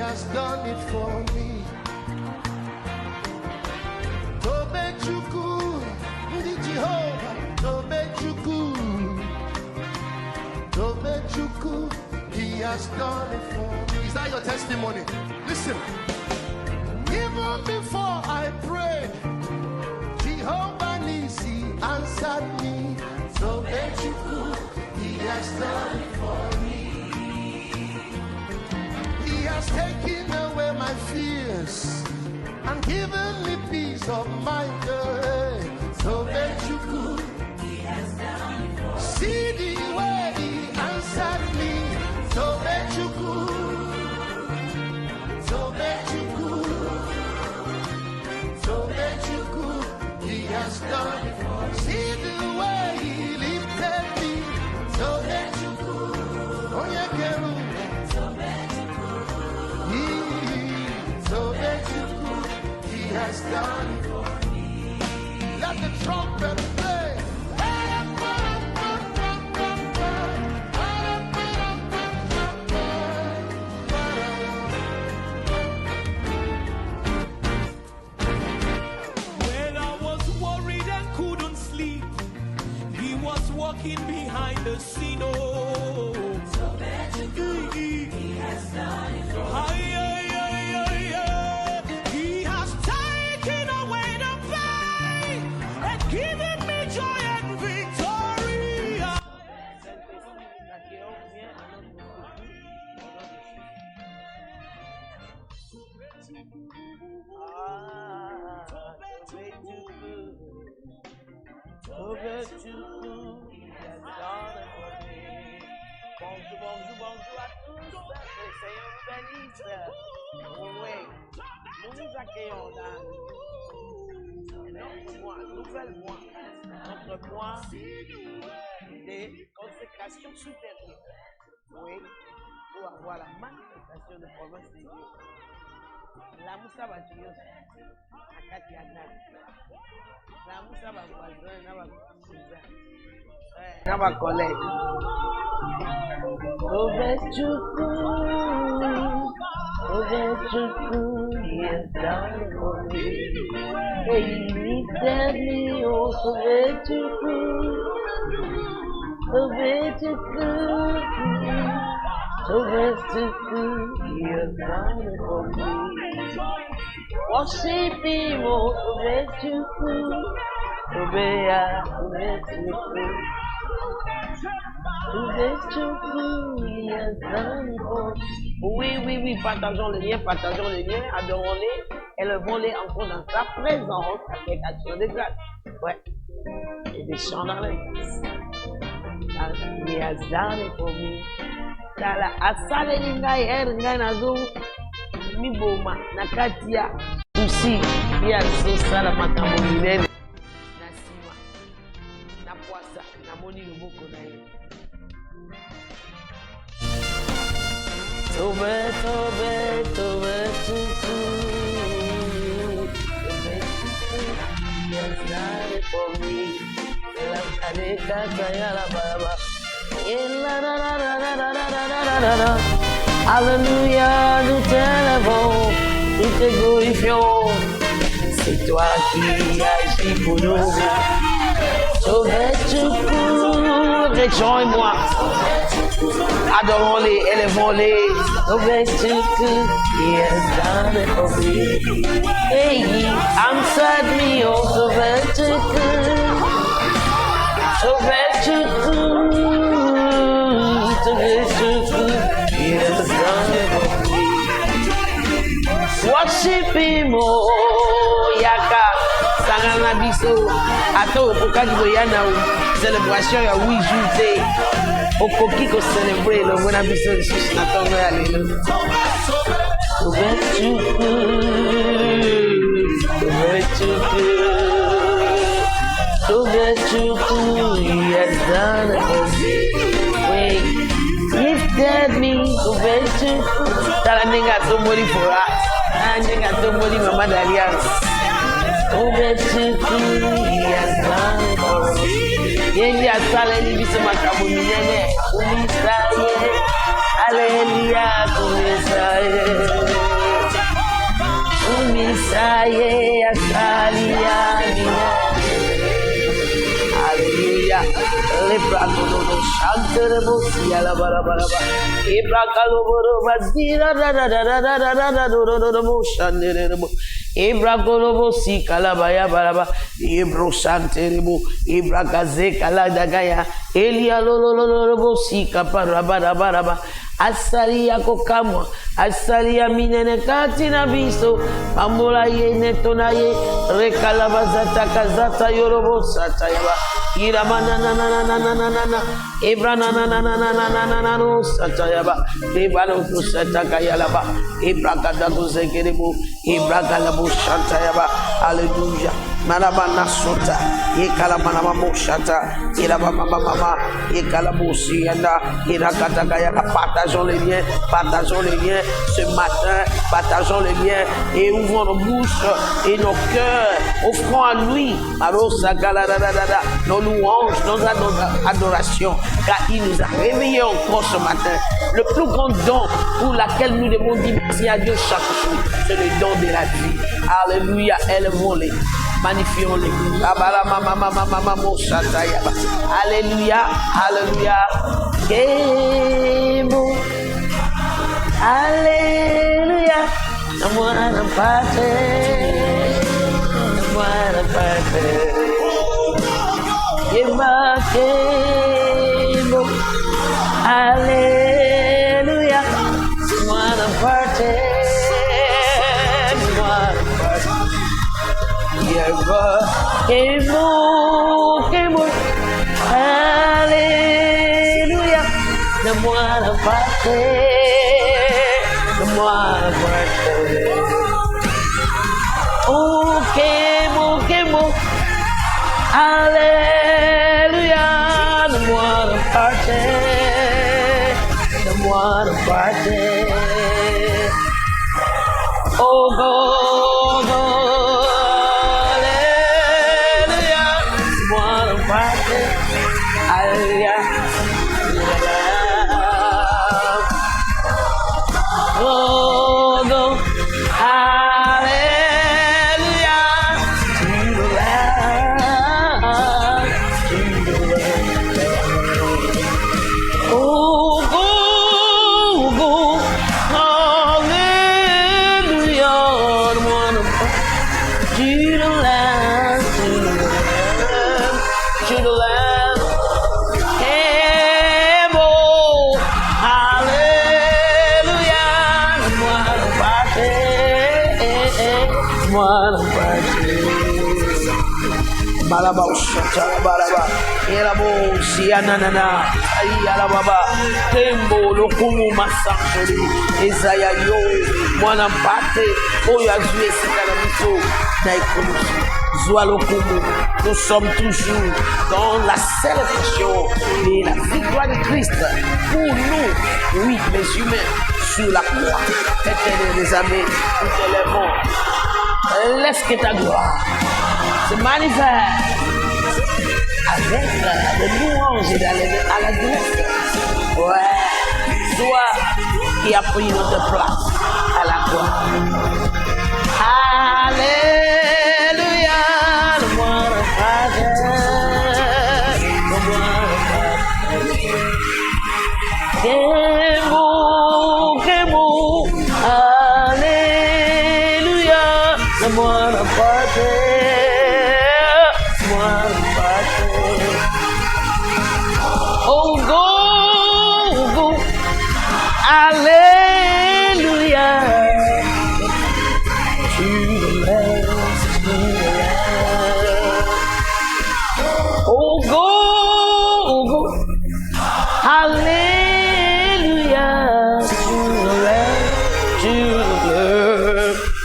has done it for me. Tobechuku, the Jehovah, Tobechuku, Tobechuku, he has done it for me. Is that your testimony? Listen. Even before I prayed, Jehovah Nisi answered me. Tobechuku, he has done it for me. He has taken away my fears and given me peace of mind. Tobechuku, he has done it for me. See the way he answered me. Tobechuku, Tobechuku, Tobechuku, he has done it for me. See the way he lifted me. Tobechuku, Onyekeru, Tobechuku, he has done it for me. Let the trumpet play. Walking behind the scene, oh, Tobechuku, he has done it for me. He has taken away the pain and given me joy and victory. Tobechuku, he has done it for me. Bonjour, bonjour, bonjour à tous. Le Seigneur nous bénisse. Oui, nous nous accueillons dans nouvelle mois, notre mois de consécration supérieure. Oui, pour avoir la manifestation de promesses de Dieu. La Moussa va tuer à Katiana. La Moussa va voisin, n'a pas collègue. Tobechuku, Tobechuku, he has done it for me. He lifted me, oh Tobechuku, Tobechuku, Tobechuku, he has done it for me. Worship him, oh Tobechuku, Tobechuku, Tobechuku, he has done it for me. Oui, partageons le lien, adorons-les, élevons-les encore dans sa présence avec action de grâce. Ouais, et des chants dans les grâces. He has done it for me. Kala asale ngai nazo miboma nakatia tusi ya sala makambo minene nasima na poasa na moni loboko na ye. Tobechuku, he has done it for me. La caneta la baba. Alléluia, nous t'élevons, nous te glorifions. C'est toi qui agis pour nous. Tobechuku, rejoins-moi. Adorons-les, élevons-les. Tobechuku, he has done it for me. Hey, answered me, oh Tobechuku. Tobechuku, Tobechuku, he has done it for me. Worship him, oh Yaka, Sangana Biso, Ato Okadi Boyana, célébration ya 8 jours. Okokiko célébrer le bon abisso de Natongo Alléluia. Tobechuku, Tobechuku, Tobechuku, he has done it for me. Wait, lifted me, Tobechuku. Tell a nigga somebody for us. I nigga somebody Mama Darius. Tobechuku, he has done it for me. Yendi asale ni biso makabu minene. Umisaye, Hallelujah, kumisaye. aye, asalia, Alléluia. Les bras de nos chanteremo, si à la barabaraba. Et bras caloboro, basira, chanteremo. Et bras colobo, si calabaya baraba. Et bro chanteremo. Et bras gazé, caladagaya. Elia lolo, si caparabaraba. Asalia kokamwa, asalia minene katina biso, mambola ye netona ye, rekalabazata kazata yorobo sata yaba, iramana na na na na na na na na, ebrana na na na na na na na na no sata yaba, ebano to sata kayalaba, ebrakada to zekerebo, ebrakalabu sata yaba, hallelujah. Manabana sota, ekalamana moshata, irabama mama, ekalabosi yanda, irakata kayala. Partageons les liens ce matin, partageons les liens et ouvrons nos bouches et nos cœurs, offrons à lui, nos louanges, nos adorations, car il nous a réveillés encore ce matin. Le plus grand don pour lequel nous devons dire merci à Dieu chaque jour, c'est le don de la vie. Alléluia, élevons-les. Magnifions-les. Alléluia, alléluia. Alléluia. Namuana pate. Namuana pate. Yemakemo. Alléluia. Namuana pate. Kemo, alléluia, de moi le parfait, oh, Kemo, alléluia, de moi le parfait, oh, go. Balaba ushata balaba erabo sianana ayala baba tembo lokumu masakori ezaya yo mwana mpate oyo azue sikana miso na ekolusi zwa lokumu. Nous sommes toujours dans la célébration de la victoire de Christ pour nous, oui, les humains, sur la croix. Éternel des amis, nous t'élèvons. Laisse que ta gloire se manifeste avec des louanges et à la grâce. Ouais, toi qui as pris notre place à la croix. Alléluia, le moi le Kemo, alléluia, le moi le oh, go, alléluia, tu oh, go, alléluia,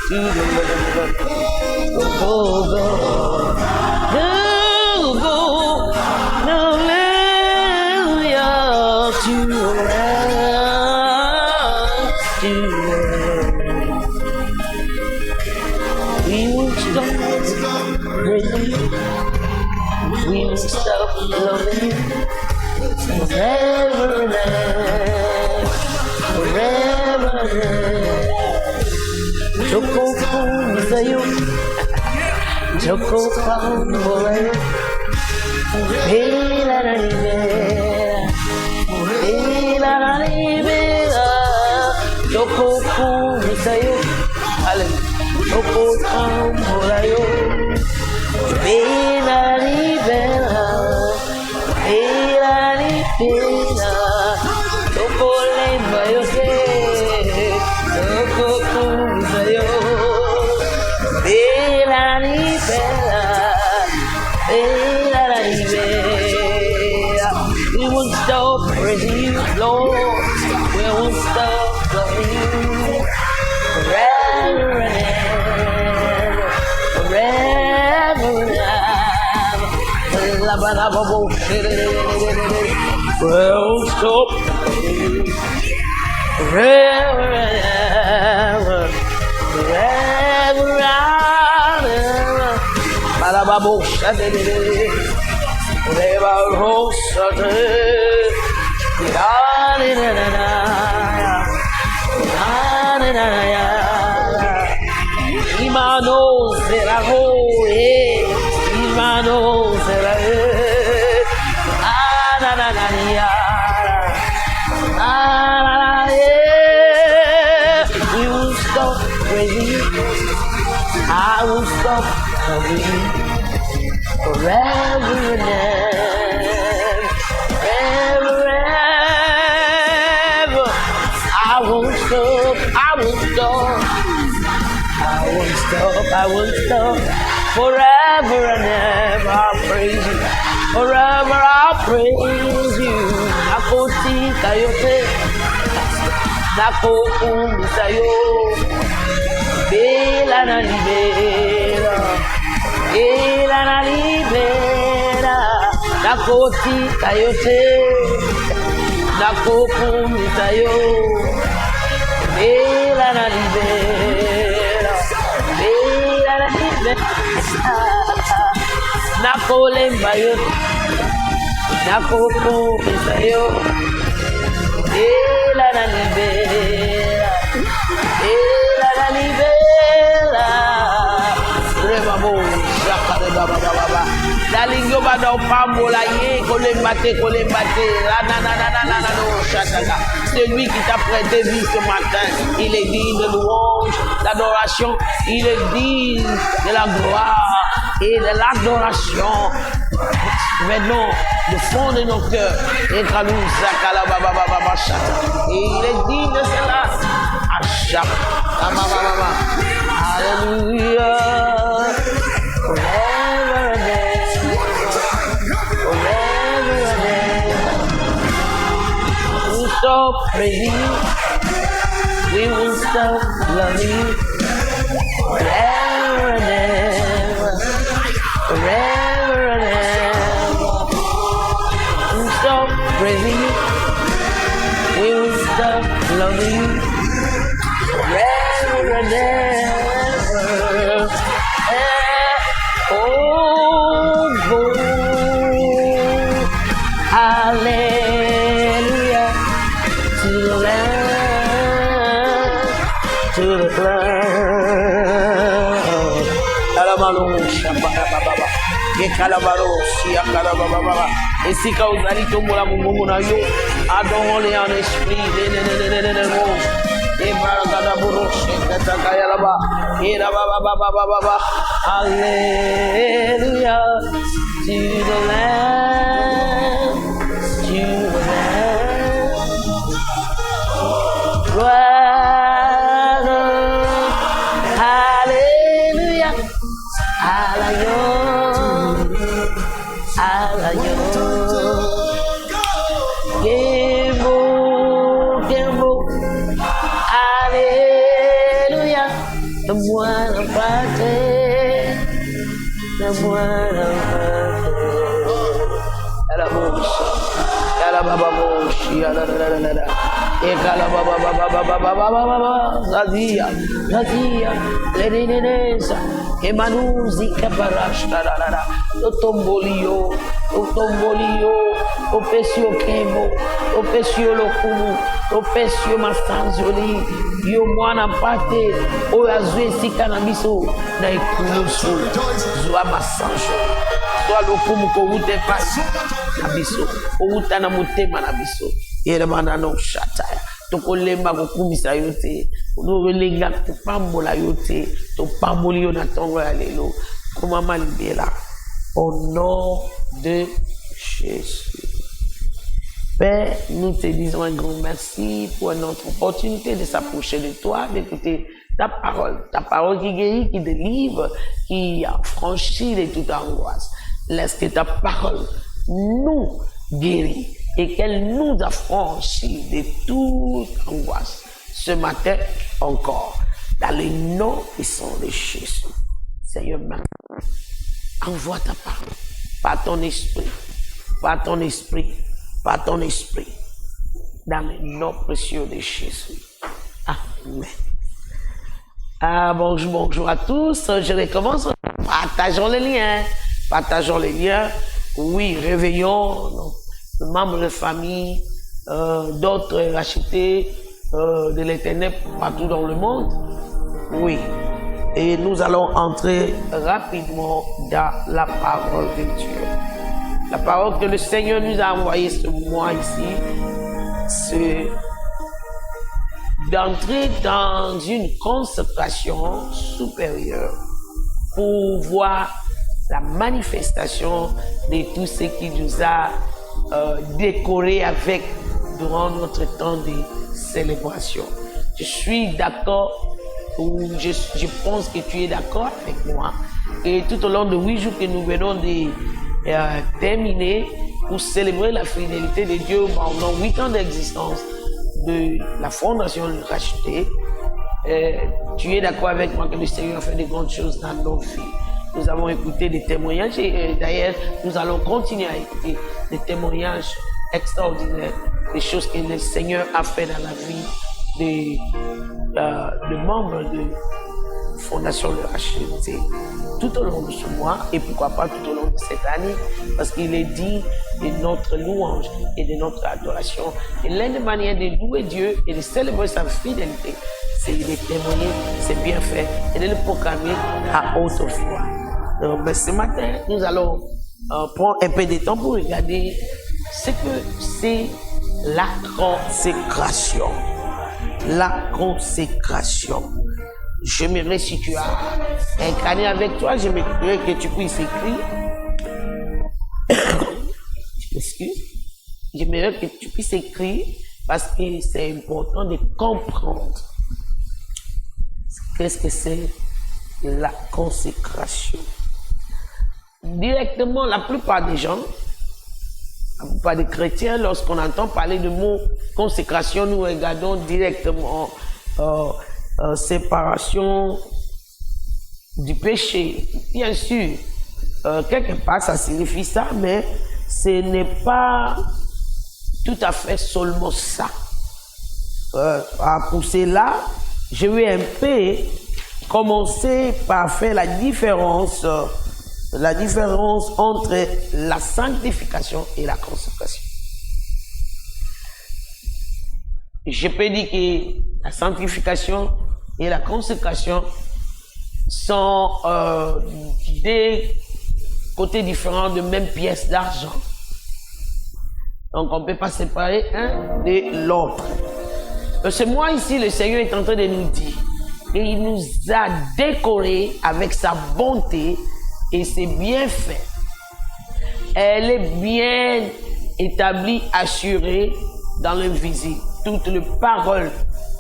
to the Lord. Loco Bambolayo, Vela la libera, Vela la libera, Loco Bambolayo, Loco Bambolayo, Vela la libera, Vela la libera, Loco Lembayo, Loco Bambolayo, Vela la libera. We won't stop praising you, Lord. We won't stop loving you forever and ever, forever and ever. We won't stop forever and ever, forever and ever. We will stop praising you. I will stop loving you forever and ever, forever and ever. I won't stop, I won't stop, I won't stop, I won't stop. Forever and ever I'll praise you, forever I'll praise you. Nakoti kayote, nakokum sayo, bela na libera. Ela na libera, na koti kayote, na kokumita yo. Ela na libera, ela na libera, na kolemba yo, na kokumita yo. Ela na libera, ela na libera. Daling yo ba daw pambola ye kolembate la na no chataga. Celui qui t'a prêté vie ce matin, il est digne de louange, d'adoration, il est digne de la gloire et de l'adoration. Maintenant, le fond de nos cœurs, et il est digne de cela à chaque. Alléluia. Forever and ever, forever and ever. We will stop praising you. We will stop loving you. Forever and ever, forever and ever. We will stop praising you. We will stop loving you. Forever and ever. Hallelujah to the Lamb, to the Lamb. Kalamalo shababa, ke kalabalo siya kalababa. Esi ka uzali tombola mungu na yo, adorons-les en esprit. Hallelujah to the Lamb, to the Lamb. Gloire, hallelujah, hallelujah, hallelujah. Gemo, hallelujah. The one of the one of Zazia, Leninesa, Emanuzi, Caparasta, o Tombolio, o Pesio Quemo, o topesio lokumu, topesio masanzoli, yo mwana pate, oyazu esika na biso, na ekulusu, zwa masanjo. Toi lokumu ko ute pasi na biso, outa na motema na biso, yeremana no shataya. Tokolemba kokumisa yo te, tokolenga kopambola yo te, topamboli yo na tongo ya lelo, komama libela. Au nom de Jésus. Père, nous te disons un grand merci pour notre opportunité de s'approcher de toi, d'écouter ta parole qui guérit, qui délivre, qui affranchit de toute angoisse. Laisse que ta parole nous guérit et qu'elle nous affranchit de toute angoisse. Ce matin encore, dans le nom puissant de Jésus. Seigneur, envoie ta parole, par ton esprit, par ton esprit, par ton esprit, dans le nom précieux de Jésus. Amen. Bonjour à tous. Je recommence. Partageons les liens. Partageons les liens. Oui, réveillons nos membres de famille, d'autres rachetés de l'Éternel partout dans le monde. Oui. Et nous allons entrer rapidement dans la parole de Dieu. La parole que le Seigneur nous a envoyée ce mois ici, c'est d'entrer dans une consécration supérieure pour voir la manifestation de tout ce qui nous a décoré avec durant notre temps de célébration. Je suis d'accord, ou je pense que tu es d'accord avec moi. Et tout au long de 8 jours que nous venons de terminer pour célébrer la fidélité de Dieu pendant 8 ans d'existence de la fondation de Racheté, tu es d'accord avec moi que le Seigneur fait de grandes choses dans nos vies. Nous avons écouté des témoignages et d'ailleurs nous allons continuer à écouter des témoignages extraordinaires, des choses que le Seigneur a fait dans la vie de membres de Fondation de Racheté tout au long de ce mois et pourquoi pas tout au long de cette année, parce qu'il est dit de notre louange et de notre adoration. Et l'une des manières de louer Dieu et de célébrer sa fidélité, c'est de témoigner ses bienfaits et de le proclamer à haute voix. Mais ce matin, nous allons prendre un peu de temps pour regarder ce que c'est la consécration. La consécration. J'aimerais, si tu as incarné avec toi, j'aimerais que tu puisses écrire. Je m'excuse. J'aimerais que tu puisses écrire parce que c'est important de comprendre qu'est-ce que c'est la consécration. Directement, la plupart des gens, la plupart des chrétiens, lorsqu'on entend parler de mot consécration, nous regardons directement séparation du péché. Bien sûr, quelque part ça signifie ça, mais ce n'est pas tout à fait seulement ça. Pour cela, je vais un peu commencer par faire la différence entre la sanctification et la consécration. Je peux dire que la sanctification et la consécration sont des côtés différents de même pièce d'argent. Donc on ne peut pas séparer un de l'autre. Ce mois ici, le Seigneur est en train de nous dire qu'il nous a décorés avec sa bonté et ses bienfaits. Elle est bien établie, assurée dans le visible. Toutes les paroles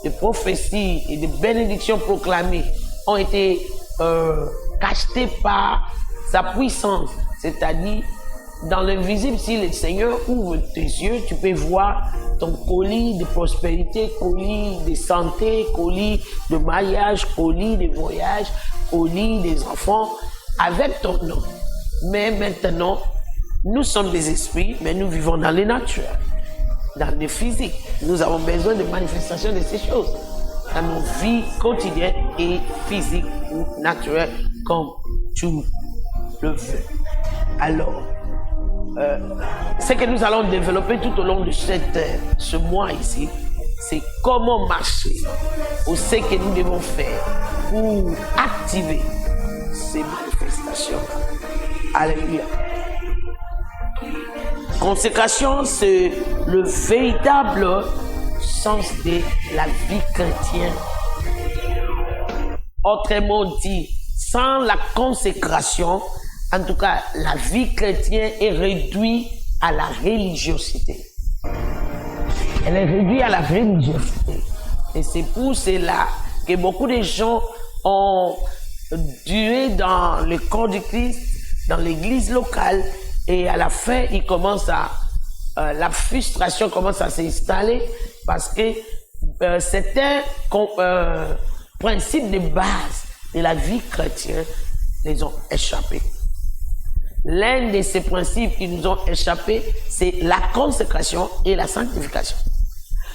de prophétie et de bénédiction proclamées ont été cachetées par sa puissance. C'est-à-dire, dans l'invisible, si le Seigneur ouvre tes yeux, tu peux voir ton colis de prospérité, colis de santé, colis de mariage, colis de voyage, colis des enfants, avec ton nom. Mais maintenant, nous sommes des esprits, mais nous vivons dans le naturel, dans le physique. Nous avons besoin de manifestations de ces choses dans nos vies quotidiennes et physiques ou naturelles, comme tu le veux. Alors, ce que nous allons développer tout au long de ce mois ici, c'est comment marcher ou ce que nous devons faire pour activer ces manifestations. Alléluia. Consécration, c'est le véritable sens de la vie chrétienne. Autrement dit, sans la consécration, en tout cas, la vie chrétienne est réduite à la religiosité. Elle est réduite à la religiosité. Et c'est pour cela que beaucoup de gens ont duré dans le corps du Christ, dans l'église locale, et à la fin, la frustration commence à s'installer parce que certains principes de base de la vie chrétienne les ont échappés. L'un de ces principes qui nous ont échappé, c'est la consécration et la sanctification.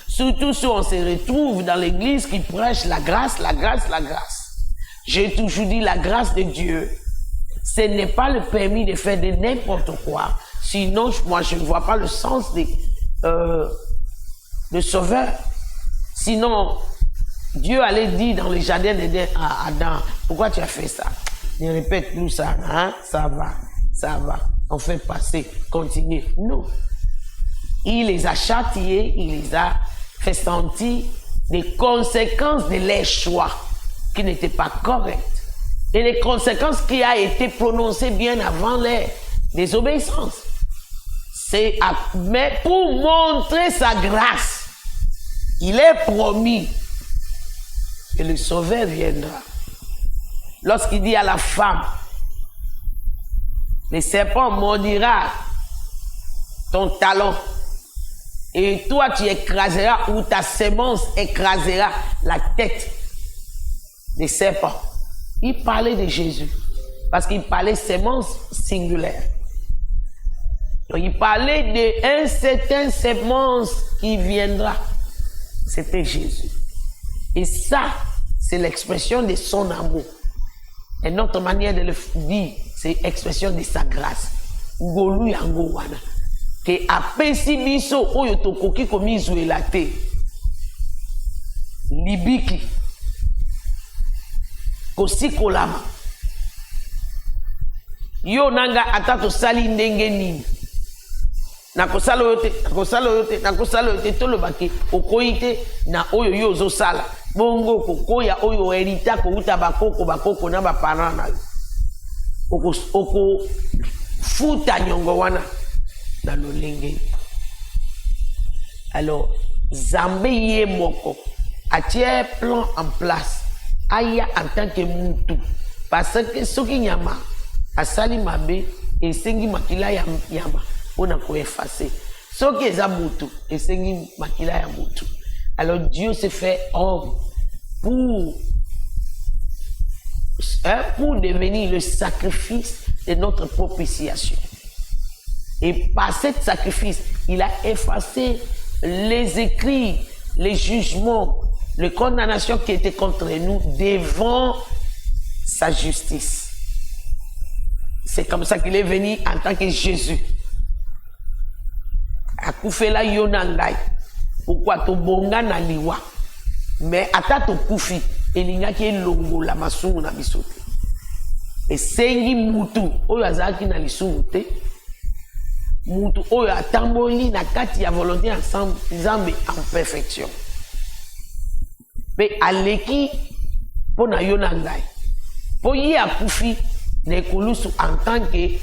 Surtout si on se retrouve dans l'église qui prêche la grâce, la grâce, la grâce. J'ai toujours dit la grâce de Dieu, ce n'est pas le permis de faire de n'importe quoi. Sinon, moi, je ne vois pas le sens de sauveur. Sinon, Dieu allait dire dans le jardin d'Éden à Adam, pourquoi tu as fait ça? Ne répète plus ça, hein? Ça va. On fait passer, continue. Non. Il les a châtiés, il les a fait sentir des conséquences de leurs choix qui n'étaient pas correctes. Et les conséquences qui ont été prononcées bien avant leur désobéissance. Mais pour montrer sa grâce, il est promis que le Sauveur viendra. Lorsqu'il dit à la femme, le serpent mordira ton talon et toi tu écraseras ou ta sémence écrasera la tête des serpents. Il parlait de Jésus parce qu'il parlait sémence singulière. Donc il parlait d'un certain sémence qui viendra. C'était Jésus. Et ça, c'est l'expression de son amour. Et notre manière de le dire, c'est l'expression de sa grâce. Ngolu yango wana. Que apesi biso oyo tokoki komizuela te. Libiki. Kosikolama. Yo nanga ata tosali ndenge nini. Nakosala yote tolobaki okoite na oyo yo ozosala. Bongo kokoya oyo erita kouta bakoko na bapana na yo. Oko futa nyongo wana na lolenge. Alors, Zambé yé moko a tiré plan en place. Aya en tant que moutou. Parce que ce qui nyama a sali mabe et sengi makila yama on a quoi effacer. Ce qui est moutou et sengi makila ya moutou. Alors Dieu s'est fait homme pour devenir le sacrifice de notre propitiation. Et par ce sacrifice, il a effacé les écrits, les jugements, les condamnations qui étaient contre nous devant sa justice. C'est comme ça qu'il est venu en tant que Jésus. Akufela yonangai. Pourquoi to bonga na liwa? Mais ata to kufi elingaki longo la masumu na bisote. Et sengi mutu oyo azaki na lisumu te. Mutu oyo atamboli na kati ya volonté ensemble Nzambe en perfection. Mais aleki pona yonangai. Po yi akufi ne kulusu en tant que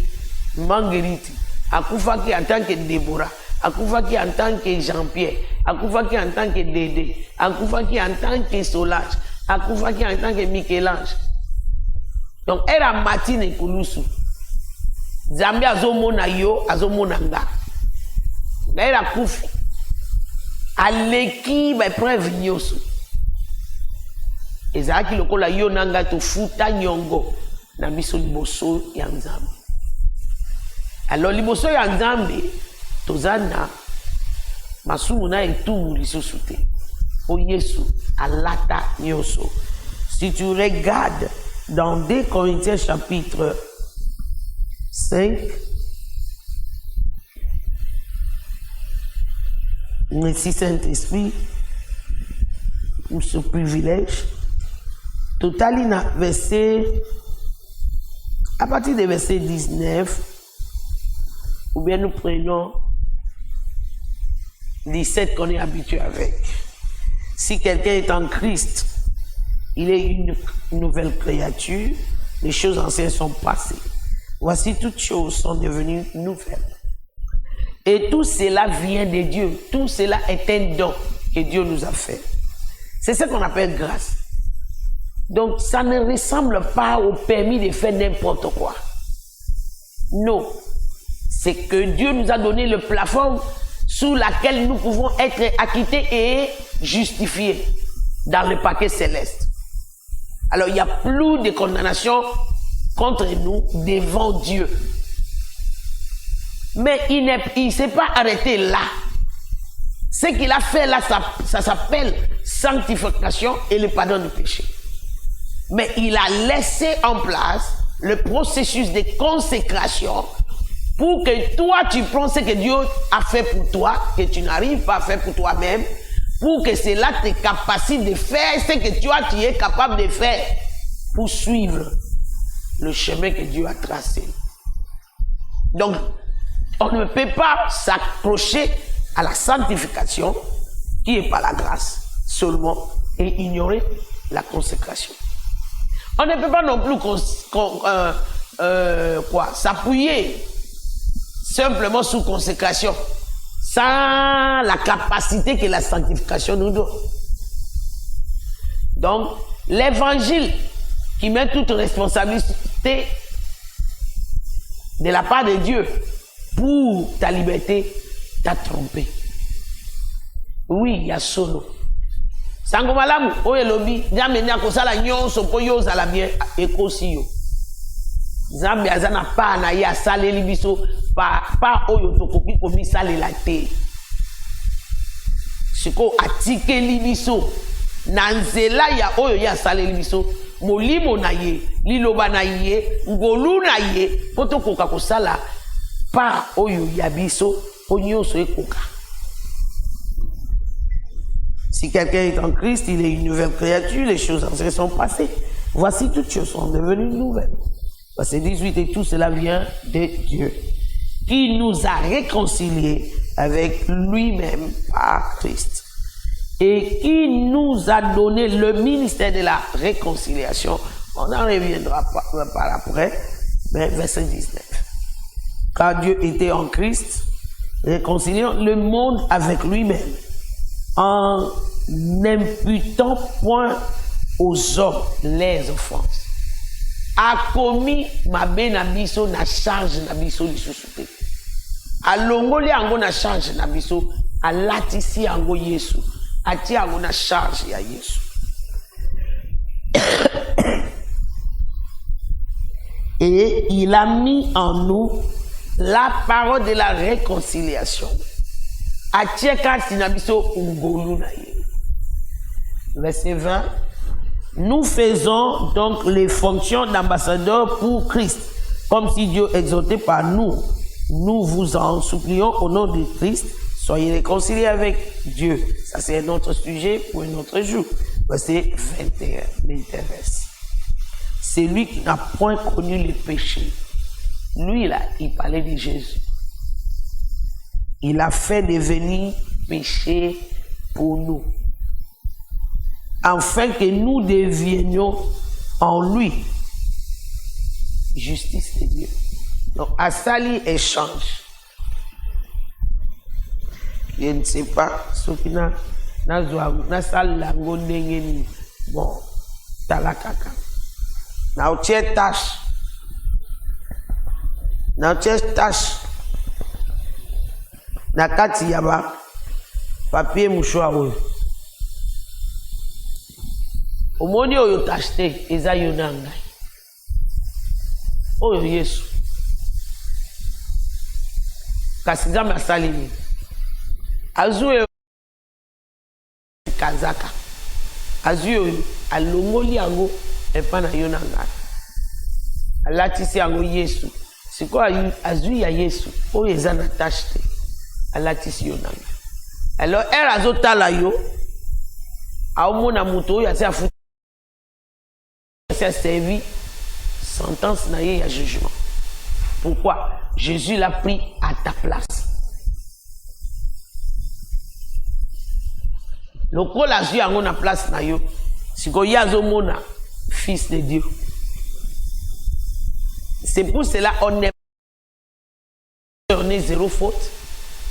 Marguerite. Akufaki en tant que Déborah. Akufaki en tant que Jean-Pierre, Akufaki en tant que Dédé, Akufaki en tant que Solange, Akufaki en tant que Michel-Ange. Donc, elle a matine kulusu. Zambia azomona yo, azomona nga. Elle a kufi. Aleki ba preuve nyoso. Ezaki lokola yo nanga to futa nyongo na biso liboso ya Nzambe. Alors liboso ya Nzambe tozana masumu na etu lisusu te. O Yesu alata nyoso. Si tu regardes dans 2 Corinthiens chapitre 5, Merci Saint-Esprit pour ce privilège. Totalina, à partir du verset 19, ou bien nous prenons 17 qu'on est habitué avec. Si quelqu'un est en Christ, il est une nouvelle créature, les choses anciennes sont passées. Voici, toutes choses sont devenues nouvelles. Et tout cela vient de Dieu. Tout cela est un don que Dieu nous a fait. C'est ce qu'on appelle grâce. Donc, ça ne ressemble pas au permis de faire n'importe quoi. Non. C'est que Dieu nous a donné le plafond sous lequel nous pouvons être acquittés et justifiés dans le paquet céleste. Alors, il n'y a plus de condamnation contre nous devant Dieu. Mais il ne s'est pas arrêté là. Ce qu'il a fait là, ça s'appelle sanctification et le pardon du péché. Mais il a laissé en place le processus de consécration pour que toi, tu prends ce que Dieu a fait pour toi, que tu n'arrives pas à faire pour toi-même, pour que cela te capacite de faire ce que tu es capable de faire pour suivre le chemin que Dieu a tracé. Donc, on ne peut pas s'accrocher à la sanctification qui est par la grâce seulement et ignorer la consécration. On ne peut pas non plus s'appuyer simplement sous consécration sans la capacité que la sanctification nous donne. Donc, l'évangile qui met toute responsabilité de la part de Dieu pour ta liberté t'a trompé. Oui, il y a solo. Sango malamu oye lobi nyamenya kosala nyonso po yo zala bien ekosi yo. Nzambe azana pa na ye asaleli biso pa oyo tokoki komisalela te. Siko atikeli biso na nzela ya oyo ye asaleli biso molimo na ye liloba na ye ngolu na ye po tokoka kosala pa oyo ya biso po nyonso ekoka. Si quelqu'un est en Christ, il est une nouvelle créature, les choses anciennes sont passées. Voici, toutes choses sont devenues nouvelles. Verset 18, et tout cela vient de Dieu, qui nous a réconciliés avec lui-même par Christ, et qui nous a donné le ministère de la réconciliation. On en reviendra par après, mais verset 19. Car Dieu était en Christ, réconciliant le monde avec lui-même, en n'imputant point aux hommes les offenses. A commis ma benabiso na charge na biso lisusu. A longoli ango na charge na biso, a latisi ango Yesu, a ti ango na charge ya Yesu. Et il a mis en nous la parole de la réconciliation. Verset 20. Nous faisons donc les fonctions d'ambassadeurs pour Christ, comme si Dieu exhortait par nous. Nous vous en supplions au nom de Christ, soyez réconciliés avec Dieu. Ça, c'est un autre sujet pour un autre jour. Verset 21 m'intéresse. C'est lui qui n'a point connu les péchés. Lui, là, il parlait de Jésus. Il a fait devenir péché pour nous, afin que nous devenions en lui justice de Dieu. Donc, à sali échange. Je ne sais pas ce qui n'a sali bon, talakaka. Na utie tâche. Na utie tâche. Na kati yaba papier mouchoir oyo omoni oyo t'acheté eza yo na ngai oyo Yesu kasi Nzambe asali nini azwi kazaka azwi oyo alongoli yango epa na yo na ngai alatisi yango Yesu sikoyo azwi ya Yesu oyo eza na tâche te alatisi yo nanga Alors, elle a zota la yo. A au monde à moto, il y a ça foutu. Ça servi. Sentence na y a jugement. Pourquoi? Jésus l'a pris à ta place. Le col a joué à la place na yo. Si il y a un fils de Dieu. C'est pour cela on est zéro faute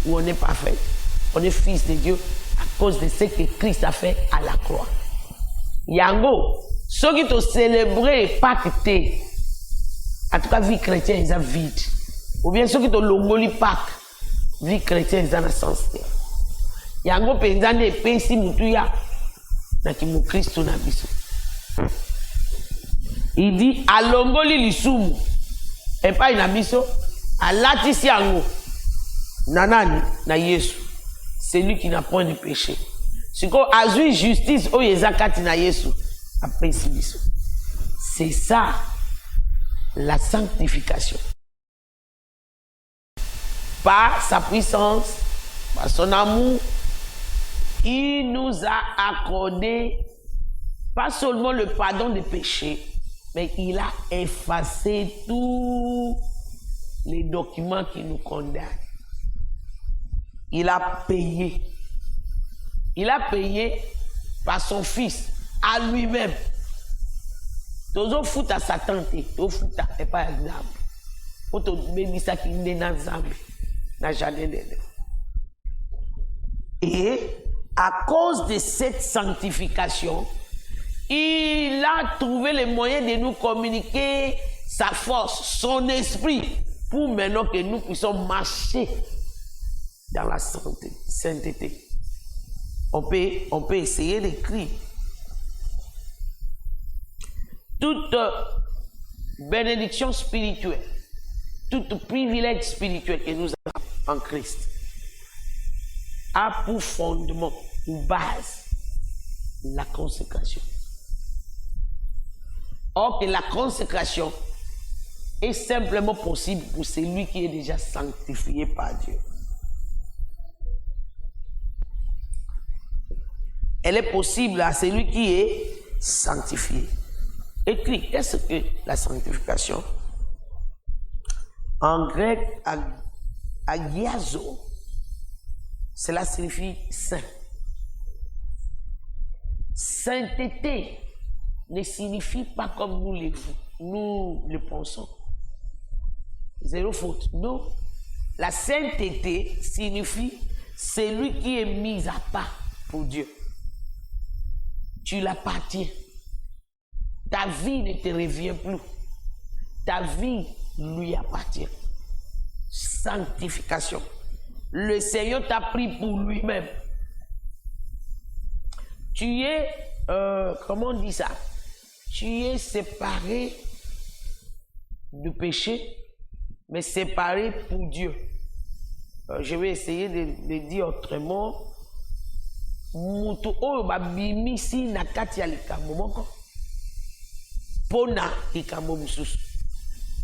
ou on est parfait. On est fils de Dieu à cause de ce que Christ a fait à la croix. Yango, ceux qui ont célébré Pâques, en tout cas vie chrétienne, ils ont vide. Ou bien ceux qui ont longoli Pâques, vie chrétienne, ils ont un sens. Yango penzane epesi mutuya na kimu Kristo na biso. Il dit alongoli lisumu epai na biso alatisi yango na nani na Yesu. C'est lui qui n'a point de péché. Siko azui justice o yezakati na Yesu apesi biso. C'est ça la sanctification. Par sa puissance, par son amour, il nous a accordé pas seulement le pardon des péchés, mais il a effacé tous les documents qui nous condamnent. Il a payé. Il a payé par son fils à lui-même. Tozo futa Satan te, to futa et pas exemple. Oto béni ça qui n'est dans Zambie, na jardin d'Éden. Et à cause de cette sanctification, il a trouvé les moyens de nous communiquer sa force, son esprit, pour maintenant que nous puissions marcher dans la sainteté. On peut essayer d'écrire. Toute bénédiction spirituelle, tout privilège spirituel que nous avons en Christ a pour fondement ou base la consécration. Or que la consécration est simplement possible pour celui qui est déjà sanctifié par Dieu. Elle est possible à celui qui est sanctifié. Écrit, qu'est-ce que la sanctification? En grec, agiazo, cela signifie saint. Sainteté ne signifie pas comme nous le pensons. Zéro faute. Non. La sainteté signifie celui qui est mis à part pour Dieu. Tu l'appartiens. Ta vie ne te revient plus. Ta vie lui appartient. Sanctification. Le Seigneur t'a pris pour lui-même. Tu es, comment on dit ça? Tu es séparé du péché, mais séparé pour Dieu. Je vais essayer de dire autrement. Mutu oyo babimisi na kati ya likambo moko pona likambo mususu.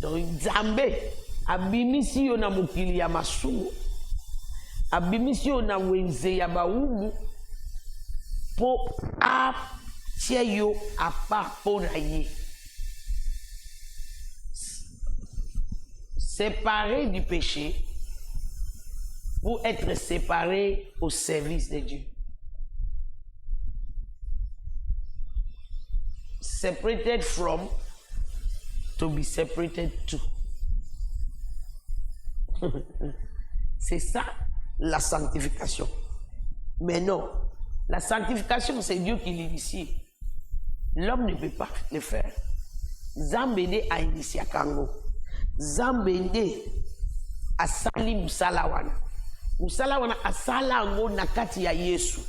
Donc Nzambe abimisi yo na mokili ya masumu, abimisi yo na wenze ya baumu po atia yo apa pona ye. Séparé du péché pour être séparé au service de Dieu. Separated from, to be separated to. C'est ça la sanctification. Mais non, la sanctification c'est Dieu qui l'initie. L'homme ne peut pas le faire. Zambede a initié Kango. Zambede a sali musalawana. Musalawana a salango nakati ya Yesu.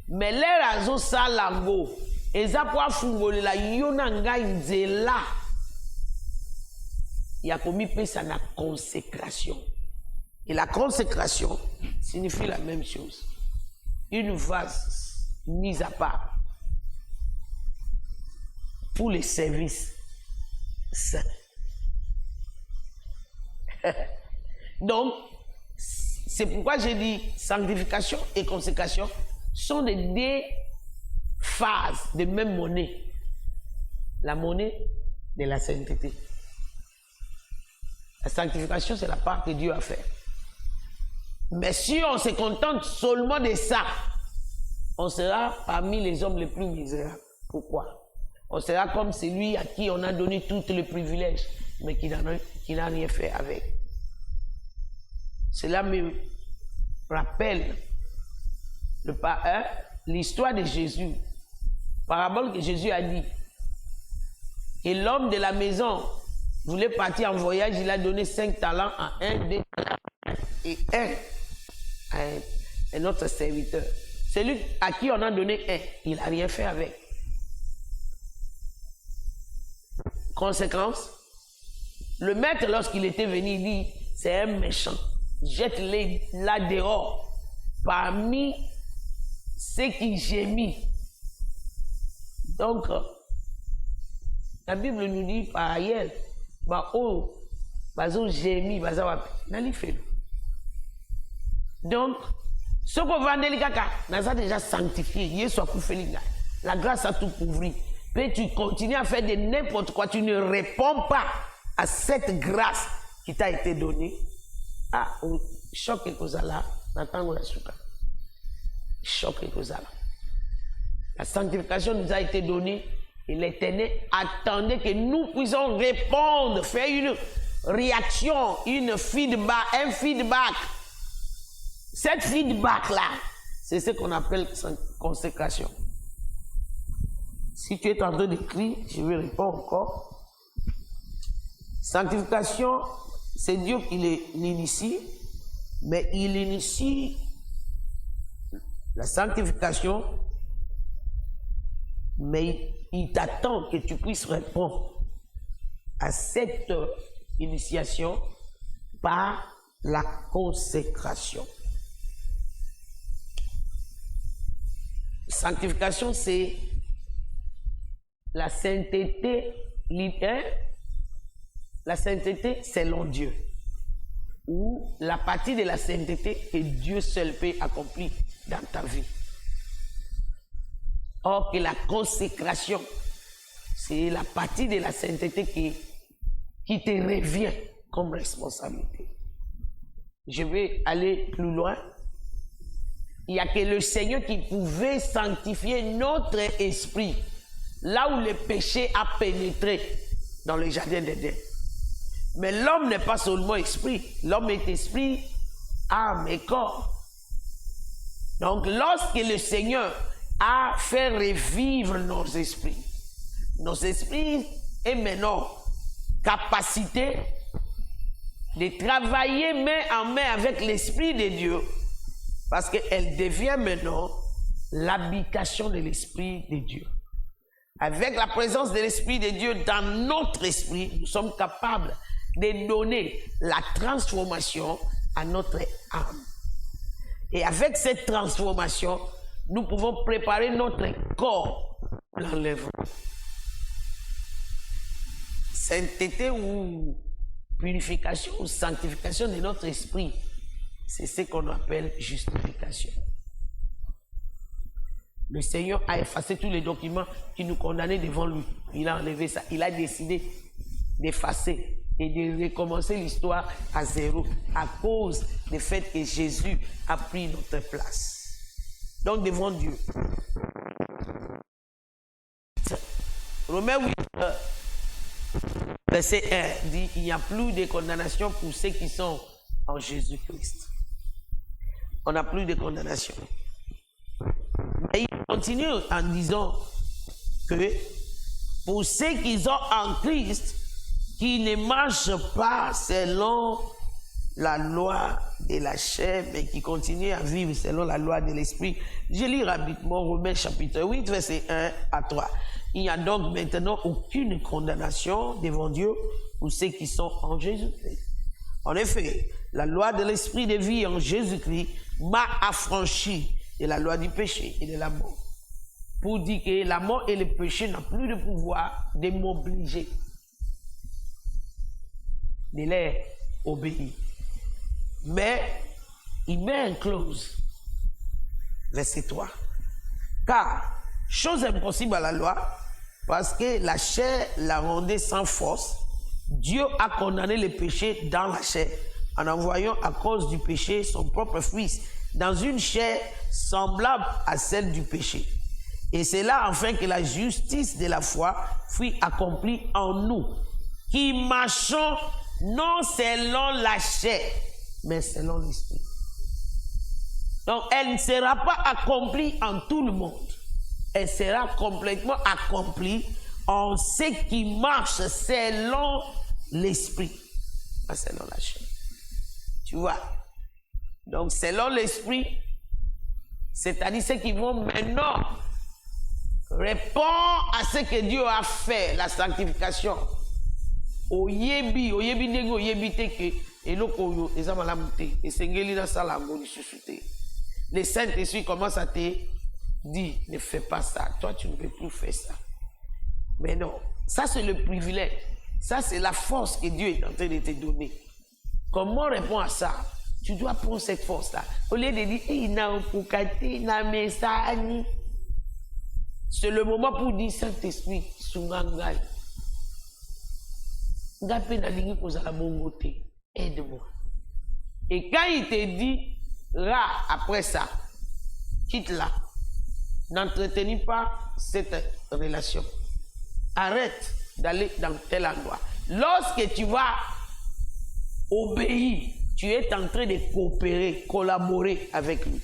Mais les razo salango. Eza po afungolela yona ngai nzela ya komi pesa na consécration. Et la consécration signifie la même chose. Une vase mise à part pour les services saints. Donc, c'est pourquoi j'ai dit sanctification et consécration sont des deux phases de même monnaie. La monnaie de la sainteté. La sanctification, c'est la part que Dieu a faite. Mais si on se contente seulement de ça, on sera parmi les hommes les plus misérables. Pourquoi? On sera comme celui à qui on a donné tous les privilèges, mais qui n'a rien fait avec. Cela me rappelle l'histoire de Jésus. Parabole que Jésus a dit. Et l'homme de la maison voulait partir en voyage, il a donné 5 talents à un, 2 talents et un à un autre serviteur. Celui à qui on a donné un, il n'a rien fait avec. Conséquence, le maître, lorsqu'il était venu, il dit, c'est un méchant. Jette-les là dehors, parmi ceux qui gémissent. Donc, la Bible nous dit par ailleurs, donc, ce qu'on va dire, nous avons déjà sanctifié, la grâce a tout couvert. Puis tu continues à faire de n'importe quoi, tu ne réponds pas à cette grâce qui t'a été donnée. Ah, choc et cosala, n'attendons la souka. Choc et cosala. La sanctification nous a été donnée et l'Éternel attendait que nous puissions répondre, faire une réaction, un feedback. Cette feedback-là, c'est ce qu'on appelle consécration. Si tu es en train d'écrire, je vais répondre encore. Sanctification, c'est Dieu qui l'initie, mais il initie la sanctification, mais il t'attend que tu puisses répondre à cette initiation par la consécration. Sanctification, c'est la sainteté, la sainteté selon Dieu, ou la partie de la sainteté que Dieu seul peut accomplir dans ta vie. Or que la consécration, c'est la partie de la sainteté qui te revient comme responsabilité. Je vais aller plus loin. Il n'y a que le Seigneur qui pouvait sanctifier notre esprit là où le péché a pénétré dans le jardin d'Éden. Mais l'homme n'est pas seulement esprit, l'homme est esprit, âme et corps. Donc lorsque le Seigneur a fait revivre nos esprits est maintenant capacité de travailler main en main avec l'Esprit de Dieu, parce qu'elle devient maintenant l'habitation de l'Esprit de Dieu. Avec la présence de l'Esprit de Dieu dans notre esprit, nous sommes capables de donner la transformation à notre âme. Et avec cette transformation, nous pouvons préparer notre corps pour l'enlèvement. Sainteté ou purification ou sanctification de notre esprit, c'est ce qu'on appelle justification. Le Seigneur a effacé tous les documents qui nous condamnaient devant lui. Il a enlevé ça. Il a décidé d'effacer et de recommencer l'histoire à zéro à cause du fait que Jésus a pris notre place. Donc devant Dieu. Romains 8, verset 1 dit, il n'y a plus de condamnation pour ceux qui sont en Jésus-Christ. On n'a plus de condamnation. Mais il continue en disant que pour ceux qui sont en Christ, qui ne marchent pas selon la loi de la chair, mais qui continuent à vivre selon la loi de l'esprit. Je lis rapidement Romains chapitre 8, verset 1 à 3. Il n'y a donc maintenant aucune condamnation devant Dieu pour ceux qui sont en Jésus-Christ. En effet, la loi de l'esprit de vie en Jésus-Christ m'a affranchi de la loi du péché et de la mort. Pour dire que la mort et le péché n'ont plus de pouvoir de m'obliger de les obéir. Mais il met une clause. Verset 3. Car, chose impossible à la loi, parce que la chair la rendait sans force, Dieu a condamné le péché dans la chair, en envoyant à cause du péché son propre Fils, dans une chair semblable à celle du péché. Et c'est là enfin que la justice de la foi fut accomplie en nous, qui marchons non selon la chair, mais selon l'esprit. Donc elle ne sera pas accomplie en tout le monde. Elle sera complètement accomplie en ceux qui marchent selon l'esprit, pas selon la chair. Tu vois? Donc selon l'esprit, c'est-à-dire ceux qui vont maintenant répondre à ce que Dieu a fait, la sanctification. Oyebi nego oyebi teke eloko yo ezamala mute esengeli na sala ngoni susute. Le Saint-Esprit commence à te dire ne fais pas ça, toi tu ne peux plus faire ça. Mais non, ça c'est le privilège, ça c'est la force que Dieu est en train de te donner. Comment répondre à ça? Tu dois prendre cette force-là. Au lieu de dire il n'a pas na message. C'est le moment pour dire Saint-Esprit, Sungangai. Aide-moi. Et quand il te dit, là, après ça, quitte-la. N'entretenez pas cette relation. Arrête d'aller dans tel endroit. Lorsque tu vas obéir, tu es en train de coopérer, collaborer avec lui.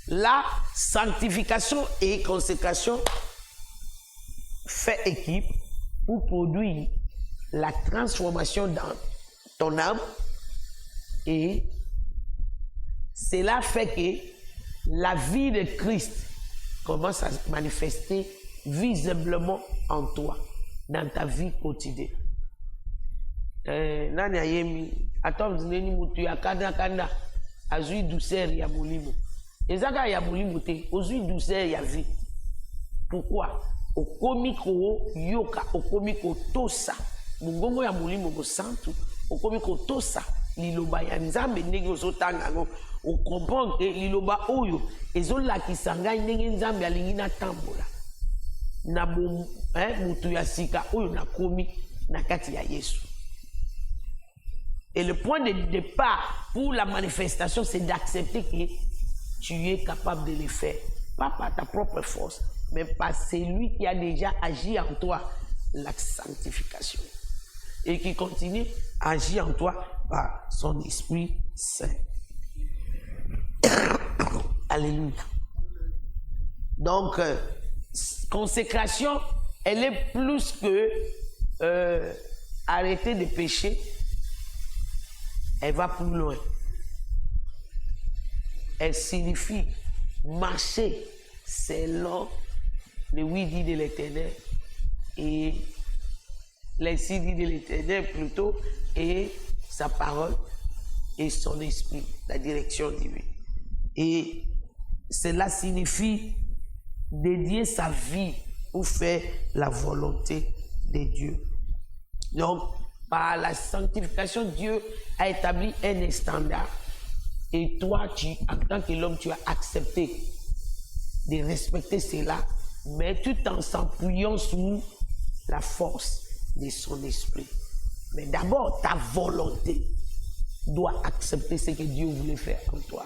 La sanctification et consécration fait équipe pour produire la transformation dans ton âme, et cela fait que la vie de Christ commence à se manifester visiblement en toi, dans ta vie quotidienne. Nani ayemi atom zineni mutu ya kanda azui douceur ya molimo. Ezaka ya molimo te, ozui douceur ya vie. Pourquoi? Okomiko yoka, okomiko tosa. Mungongo ya molimo go santu, okomiko tosa liloba ya nzambe ndenge ozotanga ngo. O comprendre que liloba oyo ezolakisa ngai ndenge nzambe alingi na tambola. Na mutu ya sika oyo nakomi na kati ya Yesu. Et le point de départ pour la manifestation, c'est d'accepter que tu es capable de le faire. Pas par ta propre force, mais par celui qui a déjà agi en toi, la sanctification. Et qui continue à agir en toi par son Esprit Saint. Alléluia. Donc, consécration, elle est plus que arrêter de pécher. Elle va plus loin. Elle signifie marcher selon les 8 dits de l'Éternel et les 6 dits de l'Éternel plutôt, et sa parole et son esprit, la direction divine. Et cela signifie dédier sa vie pour faire la volonté de Dieu. Donc, par la sanctification, Dieu a établi un standard. Et toi, en tant que l'homme, tu as accepté de respecter cela, mais tout en s'appuyant sur la force de son esprit. Mais d'abord, ta volonté doit accepter ce que Dieu voulait faire en toi.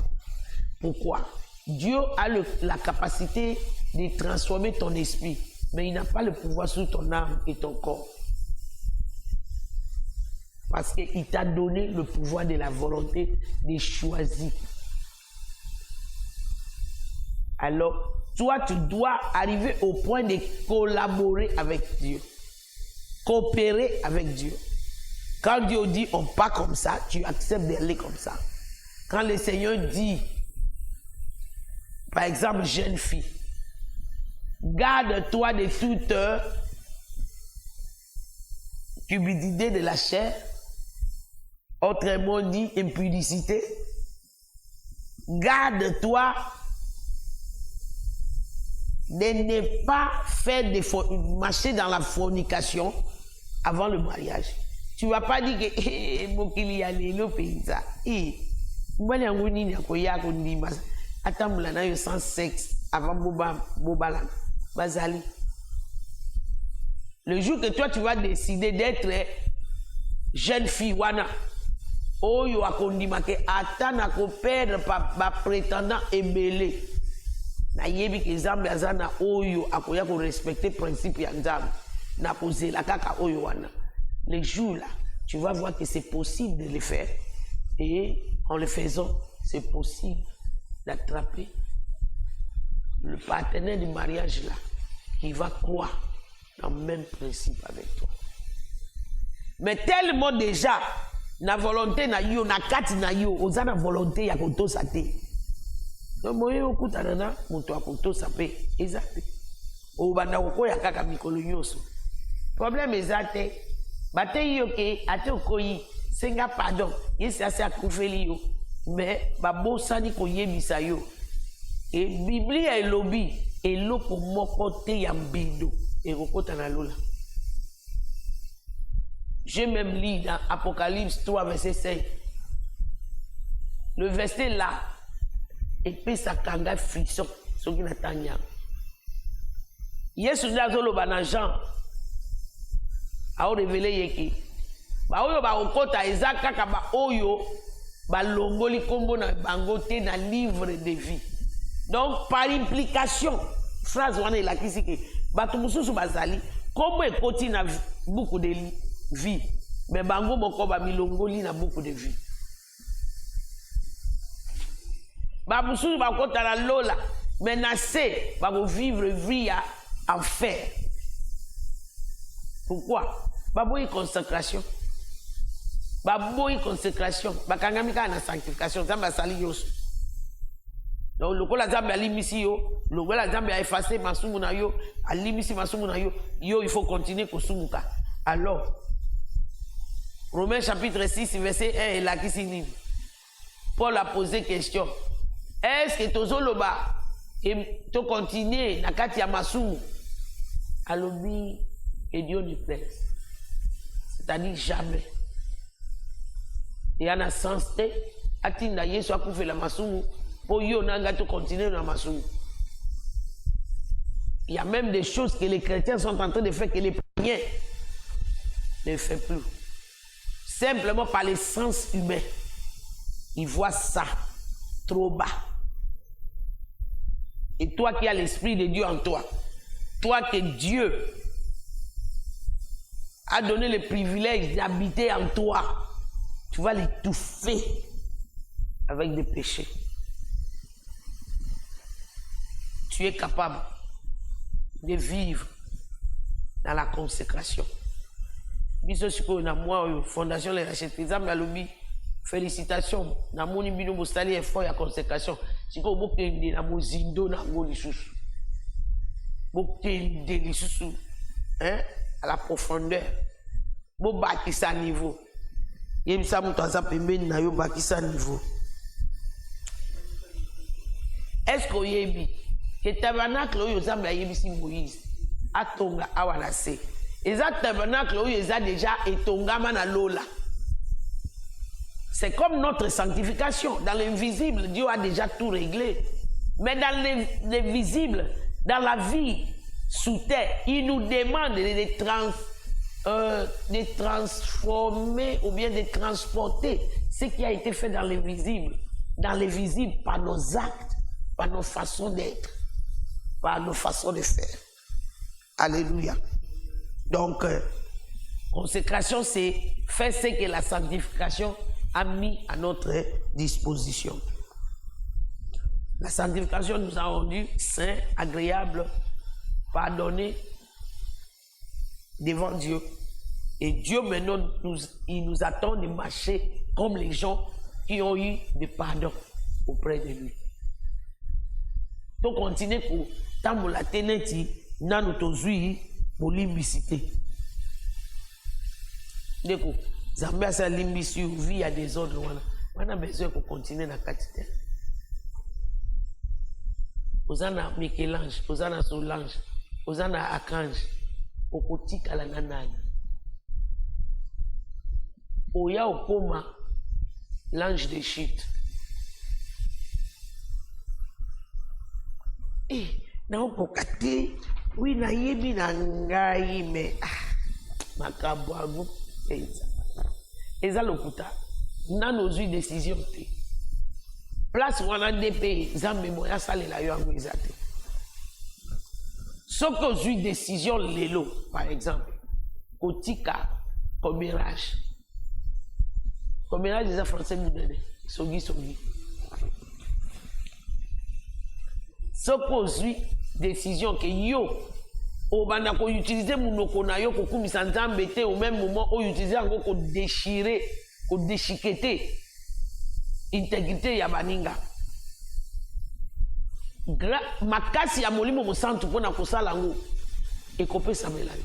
Pourquoi? Dieu a la capacité de transformer ton esprit, mais il n'a pas le pouvoir sur ton âme et ton corps. Parce qu'il t'a donné le pouvoir de la volonté de choisir. Alors, toi, tu dois arriver au point de collaborer avec Dieu. Coopérer avec Dieu. Quand Dieu dit on part comme ça, tu acceptes d'aller comme ça. Quand le Seigneur dit, par exemple, jeune fille, garde-toi de toute cupidité de la chair, autrement dit, impudicité. Garde-toi de ne pas faire marcher dans la fornication avant le mariage. Tu ne vas pas dire que mon qu'il y a le pays ça. Mbali yango nini akoya kondima atambula na yo sans sexe avant bobala bazali. Le jour que toi tu vas décider d'être jeune fille wana oyo akondima ke atana ko perdre ba prétendant ebele na yebi ke Nzambe azana oyo akoya ko respecter principe ya Nzambe na kozela kaka oyo wana. Le jour là tu vas voir que c'est possible de le faire et en le faisant c'est possible d'attraper le partenaire du mariage là qui va croire dans le même principe avec toi. Mais tellement déjà, na volonté na yo, na kati na yo, oza na volonté ya kotosa te. Donc moye okutana na moto akotosa pe eza te. O banda kokoya kaka mikolo nyonso. Problème eza te. Bate yo ke ate okoyi senga pardon. Yesi ase akufeli yo. Mais babosani koyebisa yo. Et Bible elobi eloko moko te ya mbindo ekokota na lola. J'ai même lu dans Apocalypse 3, verset 5. Le verset là, et puis ça kanga frisson, ce qui n'a pas de Yesu nazolo bana Jean a révélé yeki. Ba oyo ba okota ezaka ka ba oyo ba longoli kombo na bango te na livre de vie. Donc par implication, phrase wana elakisi ke bato mususu bazali kombo ekoti na beaucoup de vie, mais bango moko ba milongoli na beaucoup de vie. Ba mususu ba kota la lola menacé ba vivre vie à enfer. Pourquoi? Ba boyi consécration. Ba boyi consécration, ba kangamika na sanctification, Nzambe sali yoso. Donc lokola Nzambe alimisi yo, lokola Nzambe a effacé masumu na yo, alimisi masumu na yo, yo il faut continuer kosumuka. Alors Romains chapitre 6, verset 1, et là qui signifie. Paul a posé question. Est-ce que tozoloba et tu continues na kati ya masumu? Alobi et Dieu ne plaise. C'est-à-dire jamais. Et y en a sens te atinda Yesu akufe la masumu pour yo nanga tu continuer na masumu. Il y a même des choses que les chrétiens sont en train de faire que les païens ne font plus. Simplement par les sens humains. Ils voient ça trop bas. Et toi qui as l'Esprit de Dieu en toi, toi que Dieu a donné le privilège d'habiter en toi, tu vas l'étouffer avec des péchés. Tu es capable de vivre dans la consécration. Biso siko na moi fondation les racheter Nzambe alobi félicitations na moni bino bostali effort ya consécration siko bokende na mozindo na ngoli susu bokende lisusu à la profondeur bo bakisa niveau yebisa mutu aza pembeni na yo bakisa niveau. Est-ce que oyebi que tabernacle oyo Nzambe ayebisi Moïse atonga awa na se eza tabernacle oyo eza déjà etongama na lola. C'est comme notre sanctification. Dans l'invisible, Dieu a déjà tout réglé. Mais dans l'invisible, dans la vie sous terre, il nous demande de transformer ou bien de transporter ce qui a été fait dans l'invisible par nos actes, par nos façons d'être, par nos façons de faire. Alléluia. Donc, consécration, c'est faire ce que la sanctification a mis à notre disposition. La sanctification nous a rendus saints, agréables, pardonnés devant Dieu. Et Dieu maintenant, il nous attend de marcher comme les gens qui ont eu des pardons auprès de lui. Donc, continuez pour tambola teneti nanu tozui pour l'imbicité. Deko, Nzambe asa limbisi vie à des ordres on a besoin de continuer na katite. Ozana Michel-Ange, ozana Solange, ozana Archange, okotika la nanani. Oya okoma l'ange de chute. naokoka te oui nayebi na ngai mais makambo yango eza lokuta nano ozwi décision te place wana nde mpe nzambe moya asalela yo yango eza te soki ozwi décision lelo par exemple kotika commérage eza français mudele soki soki soki ozwi décision ke yo obanda koutilize munoko na yo kokumisa nzambe te au même moment oyutilize yango kodeshikete intégrité ya baninga makasi ya molimo mosantu mpona kosala yango ekopesamela yo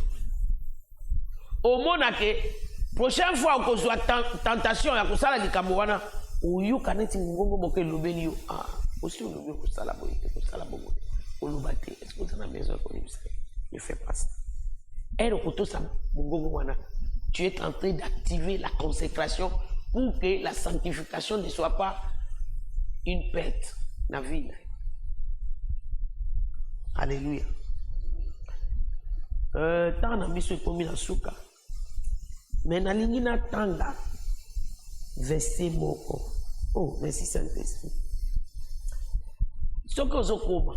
omona ke prochaine fois okozwa tentation ya kosala likambo wana oyoka neti mongongo moko elobeli yo osi olobi okosala boye te kosala bongo te oloba te eske oza na maison ekolebisa ne fais pas ça ere okotosa mongongo wana tu es en train d'activer la consécration pour que la sanctification ne soit pas une perte na vie. Alléluia. Tant na biso ekomi na suka. Mais nalingi na tanga verset moko. Oh, merci Saint-Esprit. Soki ozokoma,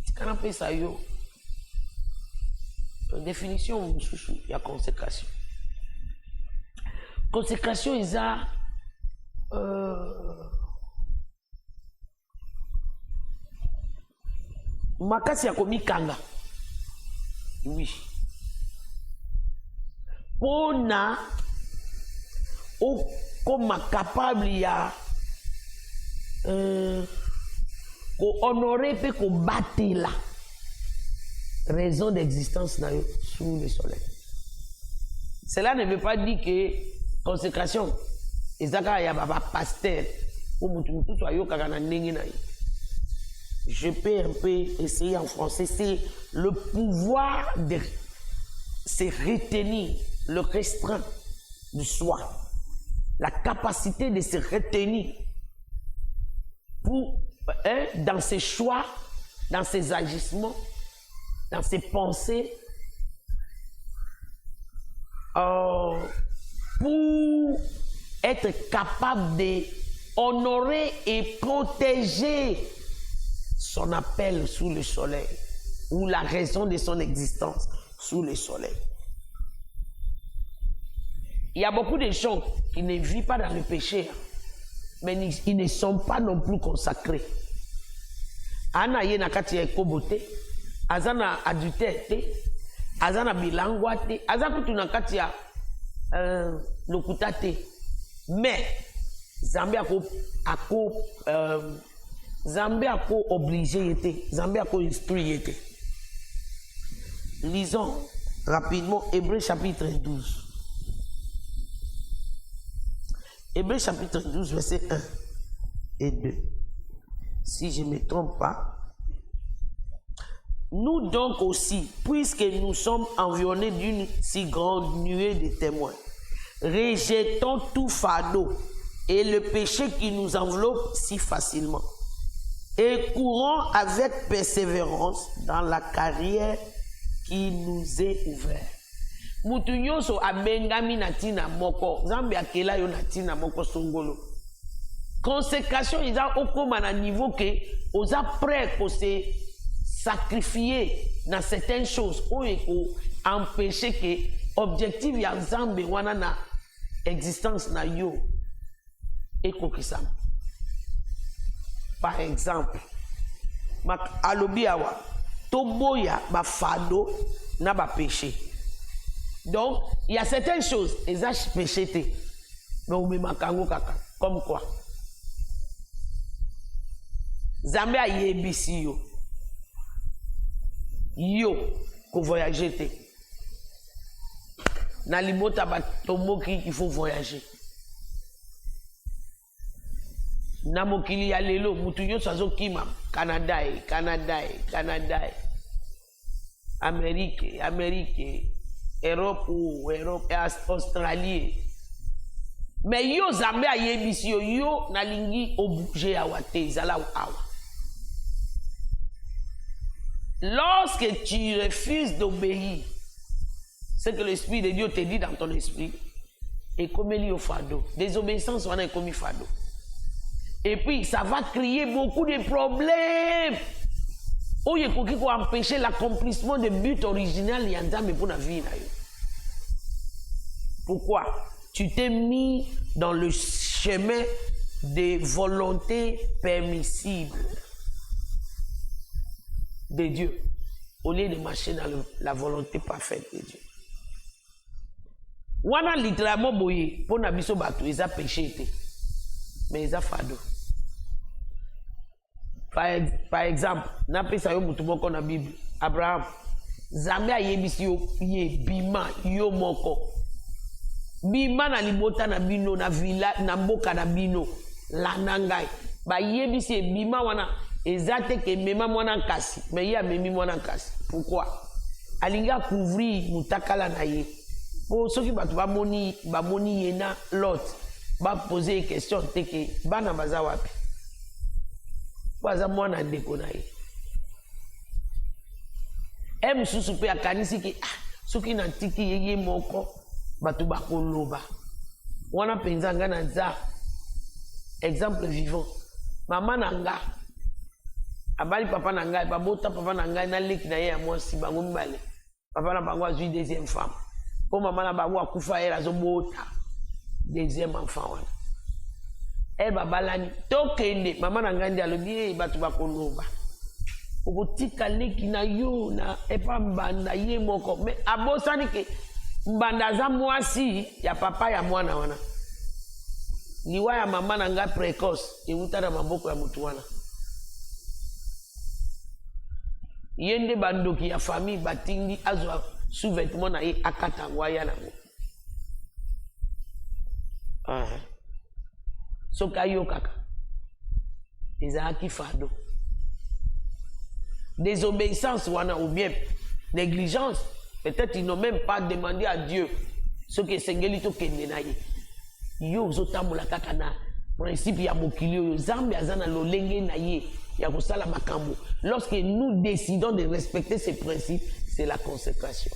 tika napesa yo définition mosusu ya consécration. Consécration eza makasi ya komikanga. Oui. Pona okoma capable ya ko honorer pe ko batela raison d'existence na yo sous le soleil. Cela ne veut pas dire que consécration ezaka ya baba pasteur ou mutu soit yo kaka na ndenge na ye. Je peux un peu essayer en français, c'est le pouvoir de se retenir, le restreint de soi, la capacité de se retenir pour, dans ses choix, dans ses agissements, dans ses pensées, pour être capable d'honorer et protéger son appel sous le soleil ou la raison de son existence sous le soleil. Il y a beaucoup de gens qui ne vivent pas dans le péché, mais ils ne sont pas non plus consacrés. Ana yena kati ya kobote, azana adultère te, azana bilangwa te, azana kutuna kati ya lokuta te. Mais Zambia Zambia a obligé été, Zambia a instruit été. Lisons rapidement Hébreux chapitre 12. Hébreux chapitre 12, verset 1 et 2. Si je ne me trompe pas. Nous donc aussi, puisque nous sommes environnés d'une si grande nuée de témoins, rejetons tout fardeau et le péché qui nous enveloppe si facilement. Et courons avec persévérance dans la carrière qui nous est ouverte. Mutu nyonso abengami na tina moko, Nzambe akela yo na tina moko songolo. Consécration isa okoma na niveau que oza prêt pour se sacrifier dans certaines choses ou empêcher que objectif ya Nzambe wana na existence na yo ekokisama. Par exemple, alobi awa toboya ba fado na ba péché. Donc, il y a certaines choses, ils ont péché, mais on me makango kaka. Comme quoi? Zambé a yebisi yo. Yo, ko voyager te. Na limota ba tomoki, il faut voyager. Na mokili ya lelo mutu nyonso azokima Canada, Amérique, Europe, Australie. Mais yo Zambé a yebisi yo nalingi obouger awa te zala awa. Lorsque tu refuses d'obéir, ce que l'Esprit de Dieu te dit dans ton esprit, et comme il y a au fardeau. Désobéissance, on a commis fardeau. Et puis, ça va créer beaucoup de problèmes. Oh, il faut empêcher l'accomplissement du but original pour la vie. Pourquoi? Tu t'es mis dans le chemin des volontés permissibles de Dieu, au lieu de marcher dans la volonté parfaite de Dieu. Wana littéralement boye, pour nabiso batou, ils ont péché, mais ils ont fardeau. Par exemple, n'appelle ça yo mutumoko na Bible. Abraham, Zambé a yebisi yo ye bima yo moko. Bima na libota na bino na villa na mboka na bino la nangai. Ba yebisi bima wana ezate ke mema mwana kasi, mais ya memi mwana kasi. Pourquoi? Alinga couvrir mutakala na ye. Pour ceux qui ba moni yena lot, ba poser une question teke bana baza wapi. Baza mwana ndeko na ye. Mususu pe akanisi ke soki na tiki yeye moko batu bakoloba. Wana penza nga na za exemple vivant. Mama nanga abali papa nanga ba bota papa nanga na leki na ye ya mwasi bango mbale. Papa na bango azui deuxième femme. Pour maman na bango akufa elle azobota deuxième enfant wana. Elle babalani tokende mama nanga ndi alobi batu bakoloba. Okotika leki na yo na epa mbanda ye moko mais abosani ke mbanda za mwasi ya papa ya mwana wana. Liwa ya mama nanga précoce euta na maboko ya mutu wana. Yende bandoki ya famille batingi azwa sous-vêtement na ye akata waya nango. Soka yo kaka. Ezaki fardeau. Désobéissance ou bien négligence. Peut-être ils n'ont même pas demandé à Dieu ce que Sengelito kende na ye. Yo zotamula kaka na principe ya mokili yo Zambi azana lolenge na ye ya kosala makambo. Lorsque nous décidons de respecter ces principes, c'est la consécration.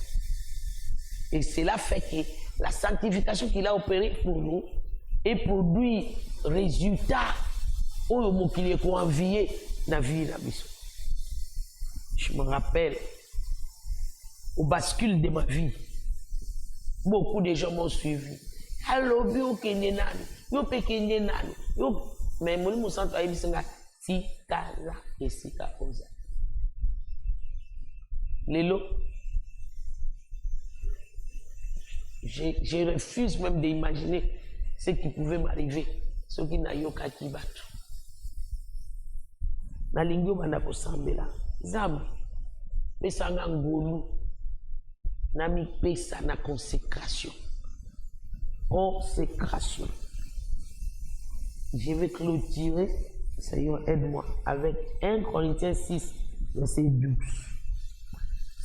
Et cela fait que la sanctification qu'il a opérée pour nous et produit résultat au mokili ko envier na vie na biso. Je me rappelle, au bascule de ma vie, beaucoup de gens m'ont suivi. Allo bio kenenani, yo pe kenenani, yo mais mon musanto ayi bisinga tikala esika oza. Lelo, je refuse même d'imaginer ce qui pouvait m'arriver, ce qui n'a yoka ki batu. Na lingyo banda ko sambela. Zambi, pesa nga ngolu, na mi pesa na consécration. Consécration. Je vais clôturer, Seigneur, aide-moi, avec 1 Corinthiens 6, verset 12.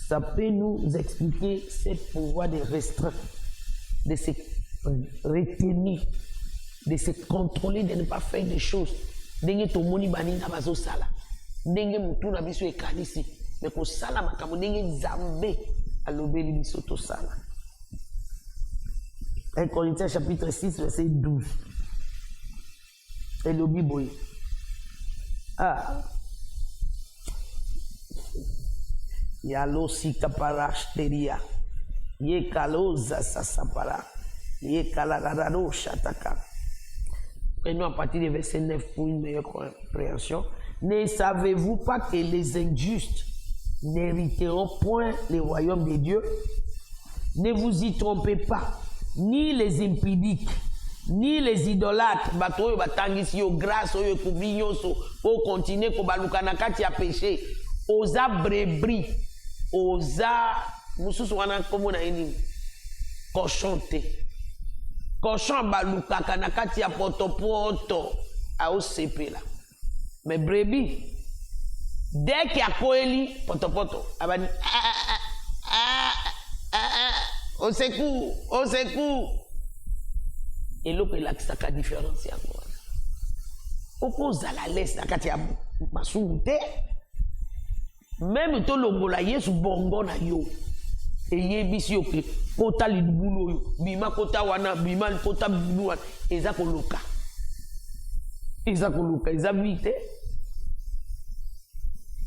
Ça peut nous expliquer ce pouvoir de restreindre, de se retenir, de se contrôler, de ne pas faire des choses. Denge tomoni baninga bazo sala. Denge mutu na biso ekanisi. Mais ko sala makambo denge Zambe alobeli biso to sala. 1 Corinthiens chapitre 6 verset 12. Et le Bible. Yalo sika parashteria. Ye kaloza sasapara. Ye kalagadado shataka. Maintenant, à partir du verset 9 pour une meilleure compréhension. Ne savez-vous pas que les injustes n'hériteront point le royaume de Dieu? Ne vous y trompez pas. Ni les impudiques, ni les idolâtres, batoyo batangisi yo grâce yo kubinyo so pour continuer ko baluka na kati ya péché. Oza brebri, oza mususu wana komo na ini. Cochonte. Cochon baluka kana kati ya poto a OCP là. Mais brebis, dès qu'il y a koeli poto abani au secours. Et l'autre il a sa différence encore. Au cause à la laisse na kati ya masungute. Même to longola Yesu bongo na yo. Et yebisi yo ke kota libulo yo. Bima kota wana, bima kota bibu wana. Eza koluka. Eza koluka, eza vite.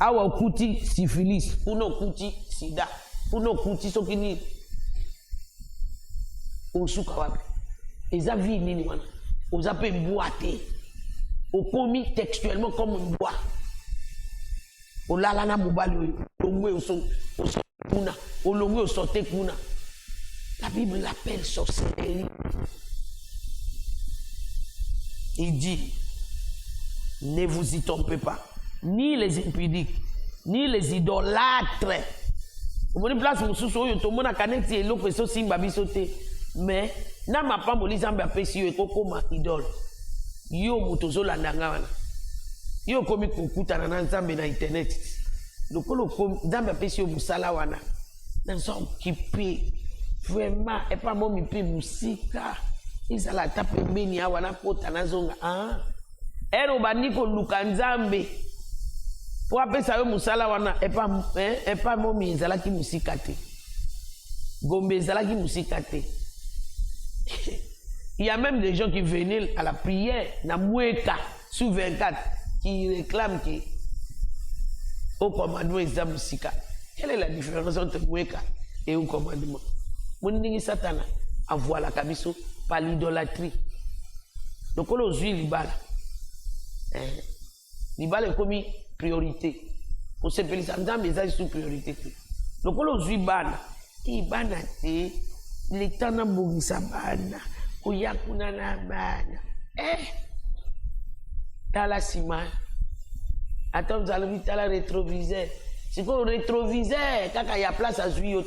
Awa okuti syphilis, uno okuti sida, uno okuti sokini. Osuka wapi. Eza vie nini wana. Oza pe mboate. Okomi textuellement comme un bois. Olala na mobali olongwe oso kuna, olongwe osote kuna. La Bible l'appelle sorcellerie. Il dit, ne vous y trompez pas, ni les impudiques, ni les idolâtres. Au moins place mususu oyo to mona kaneti eloko so simba bisote, mais na mapa molizamba apesi yo ekokoma idole. Yo motozo landanga wana. Yo komi kokutana na nzambe na internet. Lokolo komi nzambe apesi yo musala wana. Na so occupé vraiment et pas momi pe musika. Izala ta pembeni awa na pota na zonga. Ah. Ero bandiko luka nzambe. Po apesa yo musala wana et pas momi izala ki musika te. Gombe izala ki musika te. Il y a même des gens qui venaient à la prière, na Moueka, sous 24, qui réclament que au commandement est Musika. Quelle est la différence entre Moueka et au commandement? Mon ningi satana, envoie la kabiso par l'idolâtrie. Donc on ose l'ibala. L'ibala est comme priorité. Pour se pélisser, mais c'est sous priorité. Donc on ose l'ibala. Ibana te, l'état n'a pas sabana. Kuyakuna na bana. Tala sima. Attends, vous allez vite à la rétroviseur. C'est quoi le rétroviseur? Quand il y a place à jouer,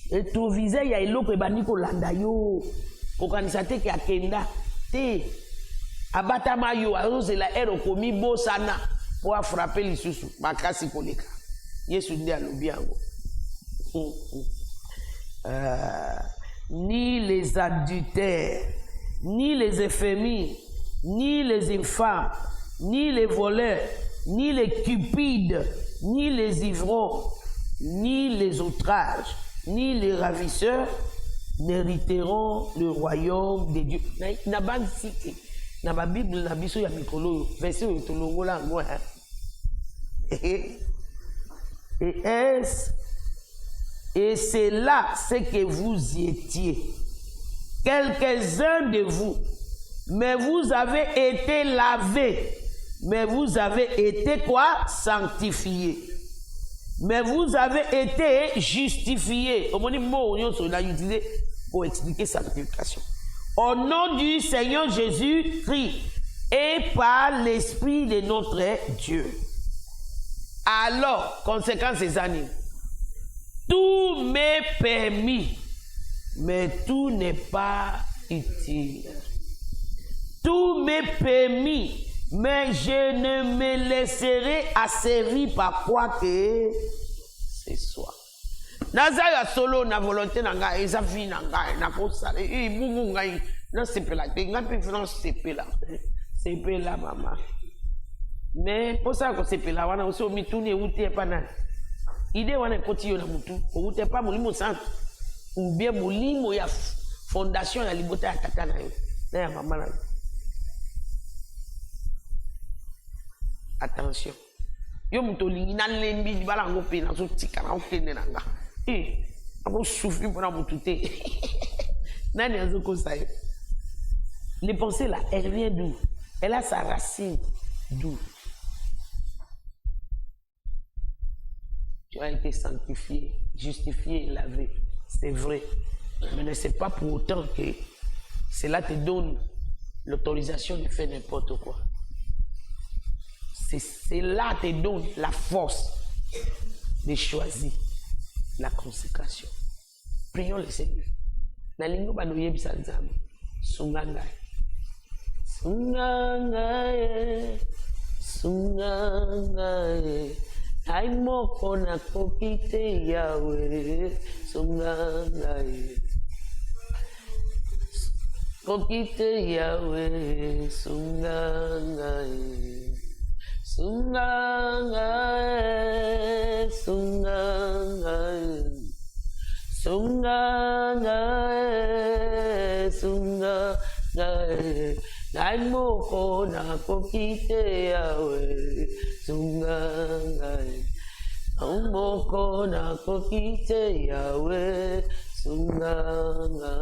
rétroviseur, il y a l'eau bani ko landa yo. Okanisate ki akenda. Te. Abatama yo, c'est la air komi bo sana. Pour frapper les sous. Makasi koleka. Yesu ndi alobiango. Ni les adultères, ni les éphémères, ni les infâmes, ni les voleurs, ni les cupides, ni les ivrognes, ni les outrages, ni les ravisseurs n'hériteront le royaume de Dieu. Na ban cité, na ba Bible na biso ya mikolo, verset otolongola ngwa. Et c'est là ce que vous y étiez. Quelques-uns de vous. Mais vous avez été lavés. Mais vous avez été quoi? Sanctifiés. Mais vous avez été justifiés. Au mot, on a utilisé pour expliquer sanctification. Au nom du Seigneur Jésus-Christ et par l'Esprit de notre Dieu. Alors, conséquence des animes. Tout m'est permis, mais tout n'est pas utile. Tout m'est permis, mais je ne me laisserai asservir par quoi que ce soit. Nazaya solo na volonté nanga eza fi nanga na kosa bubu ngai na sepela te ngapi France sepela sepela mama. Mais pour ça ko sepela wana oso mituni uti epana. Idée wana koti yo na mutu outé pas molimo sant ou bien molimo ya fondation ya libota ya tata na yo na ya mama na. Attention yo muto lingi na lembi bala ngo pe na so tika na okende na nga ako souffrir pour na mutu te nani azoko sa yo. Les pensées là elle vient d'où? Elle a sa racine d'où? Tu as été sanctifié, justifié, lavé. C'est vrai. Mais ne c'est pas pour autant que cela te donne l'autorisation de faire n'importe quoi. Cela te donne la force de choisir la consécration. Prions le Seigneur. Nalingo banoye bisanzam. Sunganga. Sunganga. Sunganga. Ay moko na kokite Yahweh, sungangai. Kokite Yahweh, sungangai. Sunganga, sunganga, sunganga, sunganga, ngai moko na kokite yawe, sunganga, ngai moko na kokite yawe, sunganga.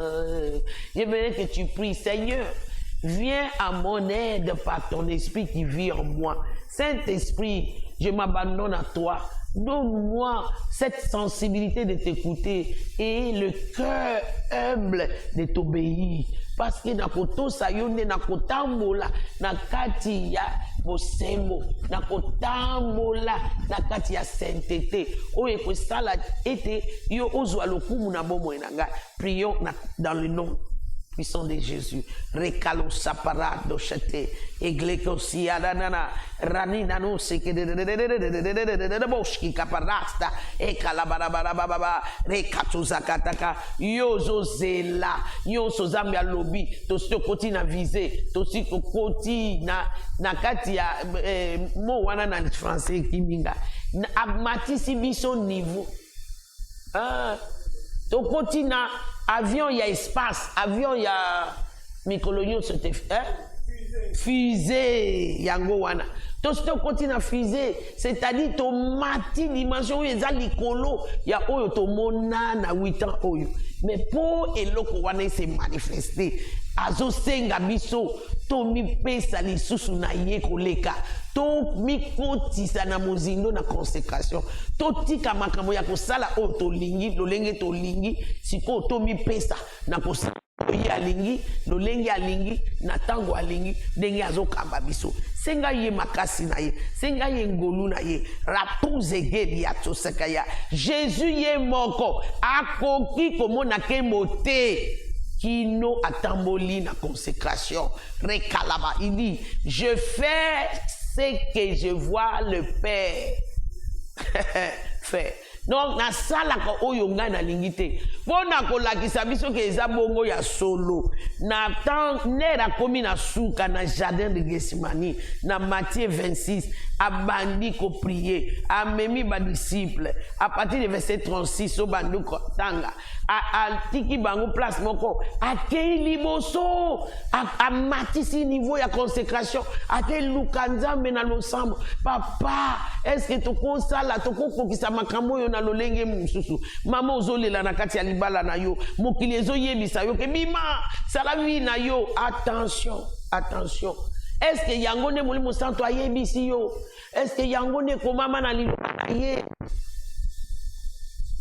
J'aimerais que tu pries, Seigneur, viens à mon aide par ton esprit qui vit en moi. Saint-Esprit, je m'abandonne à toi. Donne-moi cette sensibilité de t'écouter et le cœur humble de t'obéir. Parce que nakoto sayonde nakotambola nakati ya bosemo nakotambola nakati ya sainteté oye ko sala ete yo ozwa lokumu na bomo enanga. Prions dans le nom puissant de Jésus. Recalo saparado chate egleko siadanana ranina no seke de boski kaparasta e kalabarabarababa rekatuzakataka yozo zela yozo zambia lobi to sto koti na visé to si koti na kati ya mo wana na français kiminga amatisi biso niveau to koti na avion, il y a espace. Avion, il y a Mikolonio, c'était fusée. Yango wana. Tout ce qu'on continue à fusée, c'est-à-dire ton mati dimension, il y a l'icolo, il y a oyo to mona na 8 ans oyo. Mais pour eloko wana se manifester, azo senga biso, to mi pesa li susu na ye koleka. To mikotisa na mozindo na consécration to tika makambo ya kosala o to lingi lolenge to lingi siko to mi pesa na kosala ya lingi lolenge ya lingi na tango ya lingi ndenge azokamba biso senga ye makasi na ye senga ye ngolu na ye rapuze gedi ya toseka ya Jésus ye moko akoki komona ke mote Kino atamboli na consécration rekalaba il dit je fais ce que je vois le Père faire. Donc na sala ko oyo nga na lingite pona ko lakisa biso ke eza bongo ya solo na temps nera komi na suka na jardin de Gethsemane na Matthieu 26 abandi ko prier amemi ba disciple à partir de verset 36 au bandu ko tanga a tiki bango place moko akei liboso a matisi niveau ya consécration akei lukanzambe na losambo papa est-ce que toko sala toko kokisa makambo yo na lolenge mususu mama ozolela na kati ya libala na yo mokili ezoyebisa yo ke bima salavi na yo attention attention est-ce que yango ne molimo santo ayebisi yo est-ce que yango ne komama na liloba na ye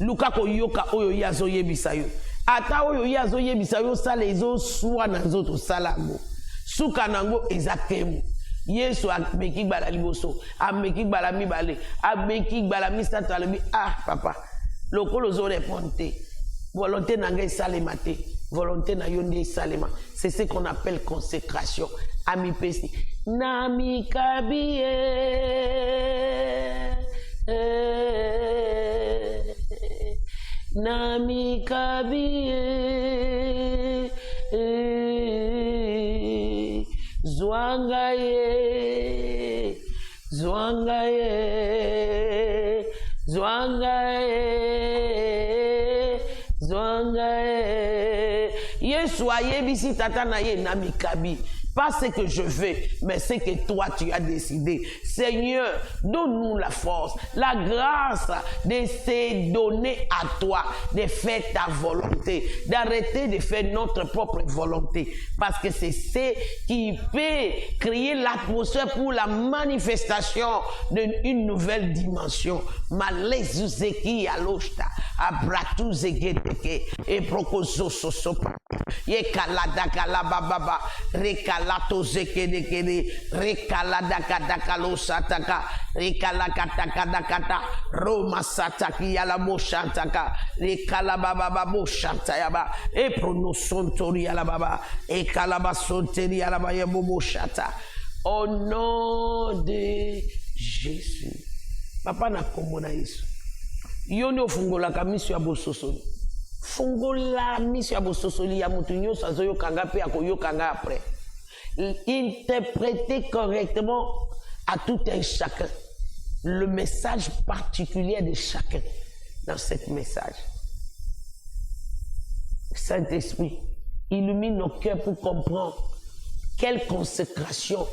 luka ko yoka oyo yazo yebisa yo ata oyo yazo yebisa yo sala ezo suwa na nzoto sala ngo suka nango ezakemu Yesu ameki gbala liboso ameki gbala mibale ameki gbala misato alobi ah papa lokolo zo répondre volonté nanga esalema te volonté na yo nde esalema c'est ce qu'on appelle consécration ami pesi nami kabie nami kabie Zwangaye, Zwangaye, Zwangaye, Zwangaye. Yesu ayebisi tata na ye na mikabi. Pas ce que je veux, mais ce que toi tu as décidé. Seigneur, donne-nous la force, la grâce de se donner à toi, de faire ta volonté, d'arrêter de faire notre propre volonté. Parce que c'est ce qui peut créer l'atmosphère pour la manifestation d'une nouvelle dimension. Malezuzeki aloshta, abratu zegedeke, et prokozo sosopa, yekalada kalababa, rekalato zekedekede, rekalada kadakalo sataka, rekalakatakadakata, roma sataki yalamo shantaka, rekalababa bo shantayaba, et pronosontori yalababa, et kalabasonteri yalaba yabobo shata. Au nom de Jésus. Papa na komona Yesu. Yone ofungola kamisu ya bososoli. Fungola misu ya bososoli ya mutu nyoso azoyo kanga pe akoyo kanga après. Interpréter correctement à tout un chacun le message particulier de chacun dans ce message. Saint-Esprit, illumine nos cœurs pour comprendre quelle consécration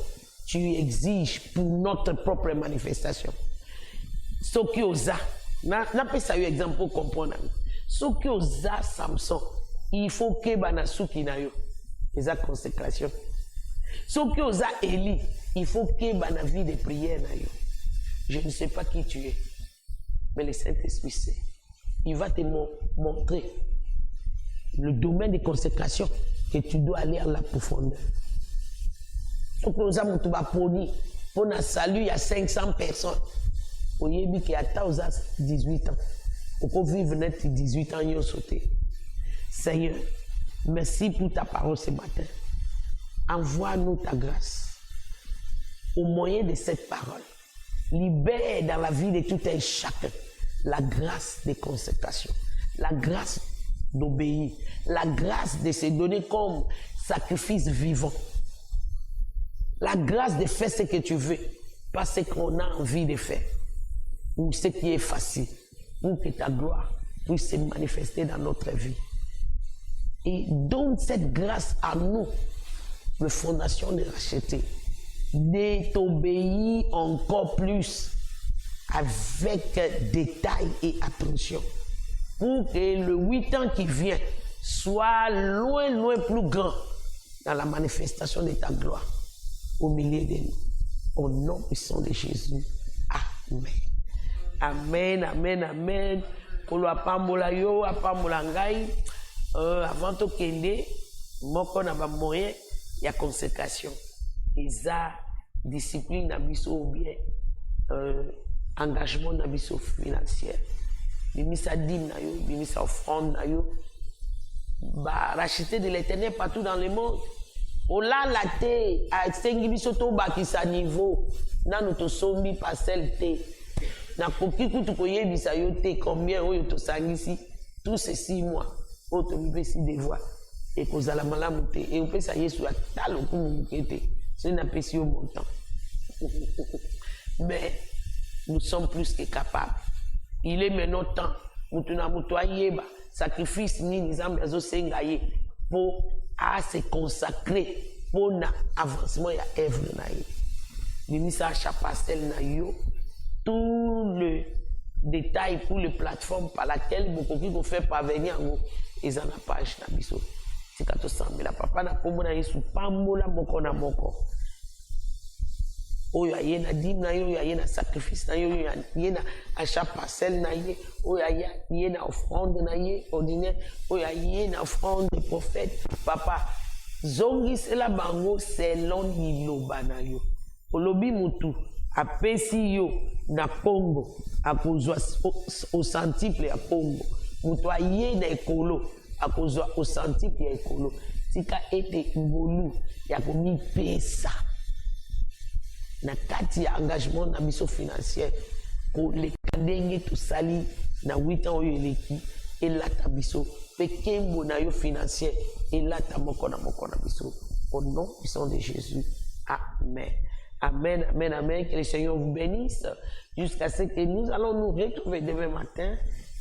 tu exiges pour notre propre manifestation. Ce qui osa, n'a pas ça eu exemple pour comprendre. Ce qui osa Samson, il faut que banasuki na yo, les consécration. Ce qui osa Élie, il faut que bana vie de prière na yo. Je ne sais pas qui tu es, mais le Saint-Esprit sait. Il va te montrer le domaine de consécration que tu dois aller à la profondeur. Ce que nous avons pour un salut, il y a 500 personnes. Au Yébi qui a 18 ans. Au qu'on vive net 18 ans, ils ont sauté. Seigneur, merci pour ta parole ce matin. Envoie-nous ta grâce. Au moyen de cette parole, libère dans la vie de tout un chacun la grâce de consécration, la grâce d'obéir, la grâce de se donner comme sacrifice vivant, la grâce de faire ce que tu veux, pas ce qu'on a envie de faire, ou ce qui est facile, pour que ta gloire puisse se manifester dans notre vie. Et donne cette grâce à nous, le fondation de racheter, de t'obéir encore plus avec détail et attention, pour que le 8 ans qui vient soit loin, loin plus grand dans la manifestation de ta gloire au milieu de nous. Au nom puissant de Jésus. Amen. Amen, amen, amen. Kolo apambola yo, apambola ngai. Avant to kende, moko na ba moyen ya consécration. Eza discipline na biso ou bien engagement na biso financier. Bimisa dîme na yo, bimisa offrande na yo. Ba racheter de l'Éternel partout dans le monde. Ola la te a sengi biso to bakisa niveau na no to sombi parcelle te. Na koki kutu koyebisa yo te combien oyo to sangisi tous ces 6 mois. Autre mipesi devoir et kozala malamu te et opesa Yesu atalo kumukete. Ce n'a pas si au montant. Mais nous sommes plus que capables. Il est maintenant temps. Mutuna mutoyeba sacrifice ni nizambe azo sengaye pour à se consacrer pour l'avancement et l'œuvre de Naïe. Bimisa chapastel na yo tout le détail pour les plateformes par laquelle beaucoup qui vont faire parvenir en ils en la page na biso. Si kato sambe la papa na kombo na Yesu pambola moko na moko. Oyo ayena dîme na yo ayena sacrifice na yo ayena achat parcelle na ye oyo ayena offrande na ye ordinaire oyo ayena offrande de prophète papa zongi sela bango selon liloba na yo olobi mutu apesi yo na Congo akozwa au centuple ya Congo mutu ayena ekolo akozwa au centuple ya ekolo tika ete ngolu ya komipesa na kati ya engagement na biso financier ko le ndenge to sali na 8 ans oyo eleki elata biso pe kembo na yo financier elata moko na biso au nom puissant de Jésus. Amen. Amen, amen, amen. Que le Seigneur vous bénisse jusqu'à ce que nous allons nous retrouver demain matin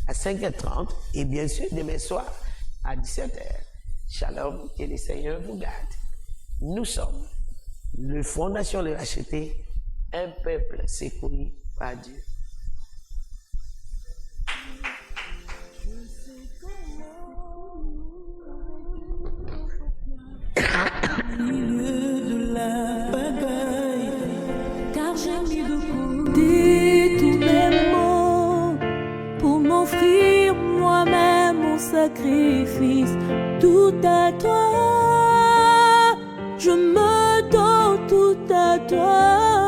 à 5h30 et bien sûr demain soir à 17h. Shalom, que le Seigneur vous garde. Nous sommes le fondation de racheter, un peuple secouru par Dieu. De la bagaille, car j'ai mis de côté tous mes mots pour m'offrir moi-même mon sacrifice, tout à toi. Je me donne tout à toi.